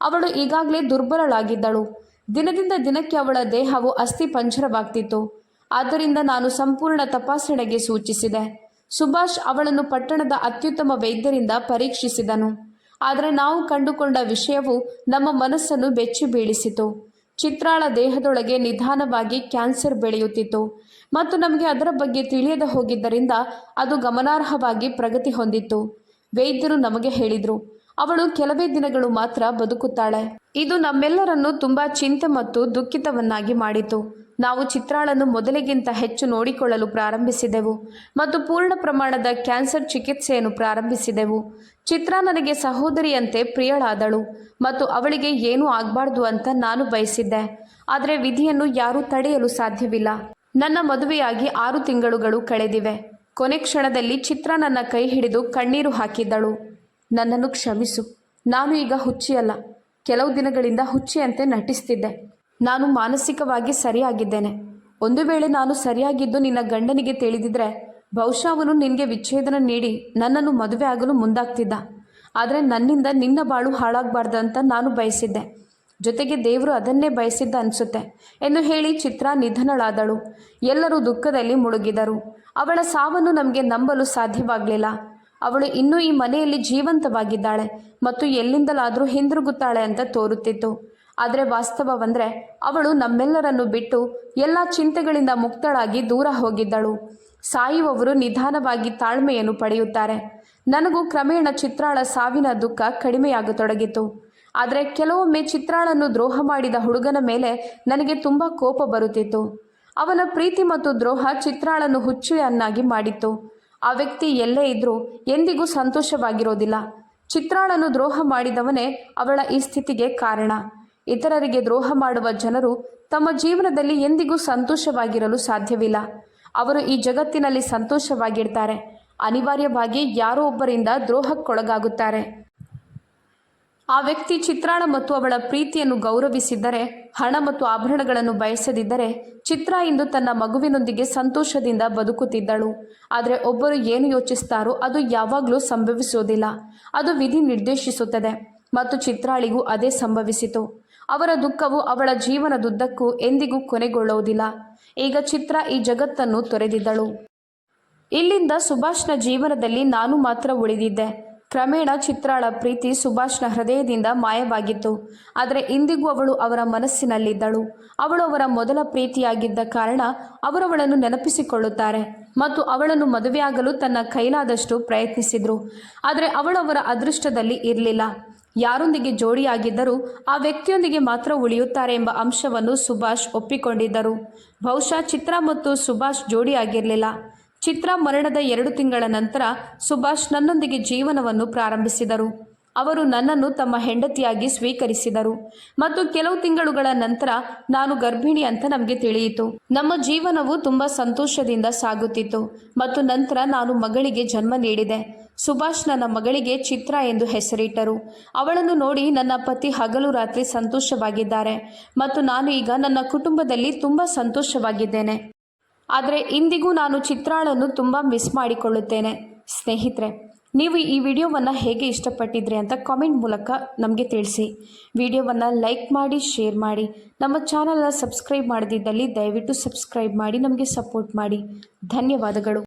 ಅವಳು ಈಗಾಗಲೇ ದುರ್ಬಲಳಾಗಿದ್ದಳು. ದಿನದಿಂದ ದಿನಕ್ಕೆ ಅವಳ ದೇಹವು ಅಸ್ಥಿಪಂಜರವಾಗ್ತಿತ್ತು. ಆದ್ದರಿಂದ ನಾನು ಸಂಪೂರ್ಣ ತಪಾಸಣೆಗೆ ಸೂಚಿಸಿದೆ. ಸುಭಾಷ್ ಅವಳನ್ನು ಪಟ್ಟಣದ ಅತ್ಯುತ್ತಮ ವೈದ್ಯರಿಂದ ಪರೀಕ್ಷಿಸಿದನು. ಆದರೆ ನಾವು ಕಂಡುಕೊಂಡ ವಿಷಯವು ನಮ್ಮ ಮನಸ್ಸನ್ನು ಬೆಚ್ಚಿ ಬೀಳಿಸಿತು. ಚಿತ್ರಾಳ ದೇಹದೊಳಗೆ ನಿಧಾನವಾಗಿ ಕ್ಯಾನ್ಸರ್ ಬೆಳೆಯುತ್ತಿತ್ತು ಮತ್ತು ನಮಗೆ ಅದರ ಬಗ್ಗೆ ತಿಳಿಯದೆ ಹೋಗಿದ್ದರಿಂದ ಅದು ಗಮನಾರ್ಹವಾಗಿ ಪ್ರಗತಿ ಹೊಂದಿತ್ತು. ವೈದ್ಯರು ನಮಗೆ ಹೇಳಿದರು, ಅವಳು ಕೆಲವೇ ದಿನಗಳು ಮಾತ್ರ ಬದುಕುತ್ತಾಳೆ. ಇದು ನಮ್ಮೆಲ್ಲರನ್ನು ತುಂಬ ಚಿಂತೆ ಮತ್ತು ದುಃಖಿತವನ್ನಾಗಿ ಮಾಡಿತು. ನಾವು ಚಿತ್ರಾಳನ್ನು ಮೊದಲಿಗಿಂತ ಹೆಚ್ಚು ನೋಡಿಕೊಳ್ಳಲು ಪ್ರಾರಂಭಿಸಿದೆವು ಮತ್ತು ಪೂರ್ಣ ಪ್ರಮಾಣದ ಕ್ಯಾನ್ಸರ್ ಚಿಕಿತ್ಸೆಯನ್ನು ಪ್ರಾರಂಭಿಸಿದೆವು. ಚಿತ್ರ ನನಗೆ ಸಹೋದರಿಯಂತೆ ಪ್ರಿಯಳಾದಳು ಮತ್ತು ಅವಳಿಗೆ ಏನೂ ಆಗಬಾರ್ದು ಅಂತ ನಾನು ಬಯಸಿದ್ದೆ. ಆದರೆ ವಿಧಿಯನ್ನು ಯಾರೂ ತಡೆಯಲು ಸಾಧ್ಯವಿಲ್ಲ. ನನ್ನ ಮದುವೆಯಾಗಿ 6 ತಿಂಗಳುಗಳು ಕಳೆದಿವೆ. ಕೊನೆ ಕ್ಷಣದಲ್ಲಿ ಚಿತ್ರ ನನ್ನ ಕೈ ಹಿಡಿದು ಕಣ್ಣೀರು ಹಾಕಿದ್ದಳು. ನನ್ನನ್ನು ಕ್ಷಮಿಸು. ನಾನು ಈಗ ಹುಚ್ಚಿಯಲ್ಲ. ಕೆಲವು ದಿನಗಳಿಂದ ಹುಚ್ಚಿಯಂತೆ ನಟಿಸ್ತಿದ್ದೆ. ನಾನು ಮಾನಸಿಕವಾಗಿ ಸರಿಯಾಗಿದ್ದೇನೆ. ಒಂದು ವೇಳೆ ನಾನು ಸರಿಯಾಗಿದ್ದು ನಿನ್ನ ಗಂಡನಿಗೆ ತಿಳಿದಿದ್ರೆ ಬಹುಶಃ ಅವನು ನಿನಗೆ ವಿಚ್ಛೇದನ ನೀಡಿ ನನ್ನನ್ನು ಮದುವೆ ಆಗಲು ಮುಂದಾಗ್ತಿದ್ದ. ಆದರೆ ನನ್ನಿಂದ ನಿನ್ನ ಬಾಳು ಹಾಳಾಗಬಾರ್ದಂತ ನಾನು ಬಯಸಿದ್ದೆ. ಜೊತೆಗೆ ದೇವರು ಅದನ್ನೇ ಬಯಸಿದ್ದ ಅನಿಸುತ್ತೆ ಎಂದು ಹೇಳಿ ಚಿತ್ರ ನಿಧನಳಾದಳು. ಎಲ್ಲರೂ ದುಃಖದಲ್ಲಿ ಮುಳುಗಿದರು. ಅವಳ ಸಾವನ್ನು ನಮಗೆ ನಂಬಲು ಸಾಧ್ಯವಾಗಲಿಲ್ಲ. ಅವಳು ಇನ್ನೂ ಈ ಮನೆಯಲ್ಲಿ ಜೀವಂತವಾಗಿದ್ದಾಳೆ ಮತ್ತು ಎಲ್ಲಿಂದಲಾದರೂ ಹಿಂದಿರುಗುತ್ತಾಳೆ ಅಂತ ತೋರುತ್ತಿತ್ತು. ಆದರೆ ವಾಸ್ತವವಂದರೆ ಅವಳು ನಮ್ಮೆಲ್ಲರನ್ನು ಬಿಟ್ಟು ಎಲ್ಲ ಚಿಂತೆಗಳಿಂದ ಮುಕ್ತಳಾಗಿ ದೂರ ಹೋಗಿದ್ದಳು. ಸಾಯುವವರು ನಿಧಾನವಾಗಿ ತಾಳ್ಮೆಯನ್ನು ಪಡೆಯುತ್ತಾರೆ. ನನಗೂ ಕ್ರಮೇಣ ಚಿತ್ರಾಳ ಸಾವಿನ ದುಃಖ ಕಡಿಮೆಯಾಗತೊಡಗಿತು. ಆದರೆ ಕೆಲವೊಮ್ಮೆ ಚಿತ್ರಾಳನ್ನು ದ್ರೋಹ ಮಾಡಿದ ಹುಡುಗನ ಮೇಲೆ ನನಗೆ ತುಂಬ ಕೋಪ ಬರುತ್ತಿತ್ತು. ಅವನ ಪ್ರೀತಿ ಮತ್ತು ದ್ರೋಹ ಚಿತ್ರಾಳನ್ನು ಹುಚ್ಚುಯನ್ನಾಗಿ ಮಾಡಿತ್ತು. ಆ ವ್ಯಕ್ತಿ ಎಲ್ಲೇ ಇದ್ರೂ ಎಂದಿಗೂ ಸಂತೋಷವಾಗಿರೋದಿಲ್ಲ. ಚಿತ್ರಾಳನ್ನು ದ್ರೋಹ ಮಾಡಿದವನೇ ಅವಳ ಈ ಸ್ಥಿತಿಗೆ ಕಾರಣ. ಇತರರಿಗೆ ದ್ರೋಹ ಮಾಡುವ ಜನರು ತಮ್ಮ ಜೀವನದಲ್ಲಿ ಎಂದಿಗೂ ಸಂತೋಷವಾಗಿರಲು ಸಾಧ್ಯವಿಲ್ಲ. ಅವರು ಈ ಜಗತ್ತಿನಲ್ಲಿ ಸಂತೋಷವಾಗಿರ್ತಾರೆ. ಅನಿವಾರ್ಯವಾಗಿ ಯಾರೋ ಒಬ್ಬರಿಂದ ದ್ರೋಹಕ್ಕೊಳಗಾಗುತ್ತಾರೆ. ಆ ವ್ಯಕ್ತಿ ಚಿತ್ರಾಳ ಮತ್ತು ಅವಳ ಪ್ರೀತಿಯನ್ನು ಗೌರವಿಸಿದ್ದರೆ, ಹಣ ಮತ್ತು ಆಭರಣಗಳನ್ನು ಬಯಸದಿದ್ದರೆ ಚಿತ್ರ ಇಂದು ತನ್ನ ಮಗುವಿನೊಂದಿಗೆ ಸಂತೋಷದಿಂದ ಬದುಕುತ್ತಿದ್ದಳು. ಆದರೆ ಒಬ್ಬರು ಏನು ಯೋಚಿಸ್ತಾರೋ ಅದು ಯಾವಾಗಲೂ ಸಂಭವಿಸುವುದಿಲ್ಲ. ಅದು ವಿಧಿ ನಿರ್ದೇಶಿಸುತ್ತದೆ ಮತ್ತು ಚಿತ್ರಾಳಿಗೂ ಅದೇ ಸಂಭವಿಸಿತು. ಅವರ ದುಃಖವು ಅವಳ ಜೀವನದುದ್ದಕ್ಕೂ ಎಂದಿಗೂ ಕೊನೆಗೊಳ್ಳುವುದಿಲ್ಲ. ಈಗ ಚಿತ್ರ ಈ ಜಗತ್ತನ್ನು ತೊರೆದಿದ್ದಳು. ಇಲ್ಲಿಂದ ಸುಭಾಷ್ನ ಜೀವನದಲ್ಲಿ ನಾನು ಮಾತ್ರ ಉಳಿದಿದ್ದೆ. ಕ್ರಮೇಣ ಚಿತ್ರಾಳ ಪ್ರೀತಿ ಸುಭಾಷ್ನ ಹೃದಯದಿಂದ ಮಾಯವಾಗಿತ್ತು. ಆದರೆ ಇಂದಿಗೂ ಅವಳು ಅವರ ಮನಸ್ಸಿನಲ್ಲಿದ್ದಳು. ಅವಳು ಅವರ ಮೊದಲ ಪ್ರೀತಿಯಾಗಿದ್ದ ಕಾರಣ ಅವರವಳನ್ನು ನೆನಪಿಸಿಕೊಳ್ಳುತ್ತಾರೆ ಮತ್ತು ಅವಳನ್ನು ಮದುವೆಯಾಗಲು ತನ್ನ ಕೈಲಾದಷ್ಟು ಪ್ರಯತ್ನಿಸಿದರು. ಆದರೆ ಅವಳು ಅವರ ಅದೃಷ್ಟದಲ್ಲಿ ಇರಲಿಲ್ಲ. ಯಾರೊಂದಿಗೆ ಜೋಡಿಯಾಗಿದ್ದರೂ ಆ ವ್ಯಕ್ತಿಯೊಂದಿಗೆ ಮಾತ್ರ ಉಳಿಯುತ್ತಾರೆ ಎಂಬ ಅಂಶವನ್ನು ಸುಭಾಷ್ ಒಪ್ಪಿಕೊಂಡಿದ್ದರು. ಬಹುಶಃ ಚಿತ್ರ ಮತ್ತು ಸುಭಾಷ್ ಜೋಡಿಯಾಗಿರಲಿಲ್ಲ. ಚಿತ್ರ ಮರಣದ 2 ತಿಂಗಳ ನಂತರ ಸುಭಾಷ್ ನನ್ನೊಂದಿಗೆ ಜೀವನವನ್ನು ಪ್ರಾರಂಭಿಸಿದರು. ಅವರು ನನ್ನನ್ನು ತಮ್ಮ ಹೆಂಡತಿಯಾಗಿ ಸ್ವೀಕರಿಸಿದರು ಮತ್ತು ಕೆಲವು ತಿಂಗಳುಗಳ ನಂತರ ನಾನು ಗರ್ಭಿಣಿ ಅಂತ ನಮಗೆ ತಿಳಿಯಿತು. ನಮ್ಮ ಜೀವನವು ತುಂಬ ಸಂತೋಷದಿಂದ ಸಾಗುತ್ತಿತ್ತು ಮತ್ತು ನಂತರ ನಾನು ಮಗಳಿಗೆ ಜನ್ಮ ನೀಡಿದೆ. ಸುಭಾಷ್ ನನ್ನ ಮಗಳಿಗೆ ಚಿತ್ರ ಎಂದು ಹೆಸರಿಟ್ಟರು. ಅವಳನ್ನು ನೋಡಿ ನನ್ನ ಪತಿ ಹಗಲು ರಾತ್ರಿ ಸಂತೋಷವಾಗಿದ್ದಾರೆ ಮತ್ತು ನಾನು ಈಗ ನನ್ನ ಕುಟುಂಬದಲ್ಲಿ ತುಂಬ ಸಂತೋಷವಾಗಿದ್ದೇನೆ. ಆದರೆ ಇಂದಿಗೂ ನಾನು ಚಿತ್ರಾಳನ್ನು ತುಂಬ ಮಿಸ್ ಮಾಡಿಕೊಳ್ಳುತ್ತೇನೆ. ಸ್ನೇಹಿತರೆ, ನೀವು ಈ ವಿಡಿಯೋವನ್ನು ಹೇಗೆ ಇಷ್ಟಪಟ್ಟಿದ್ರಿ ಅಂತ ಕಾಮೆಂಟ್ ಮೂಲಕ ನಮಗೆ ತಿಳಿಸಿ. ವಿಡಿಯೋವನ್ನು ಲೈಕ್ ಮಾಡಿ, ಶೇರ್ ಮಾಡಿ. ನಮ್ಮ ಚಾನಲ್ನ ಸಬ್ಸ್ಕ್ರೈಬ್ ಮಾಡದಿದ್ದಲ್ಲಿ ದಯವಿಟ್ಟು ಸಬ್ಸ್ಕ್ರೈಬ್ ಮಾಡಿ ನಮಗೆ ಸಪೋರ್ಟ್ ಮಾಡಿ. ಧನ್ಯವಾದಗಳು.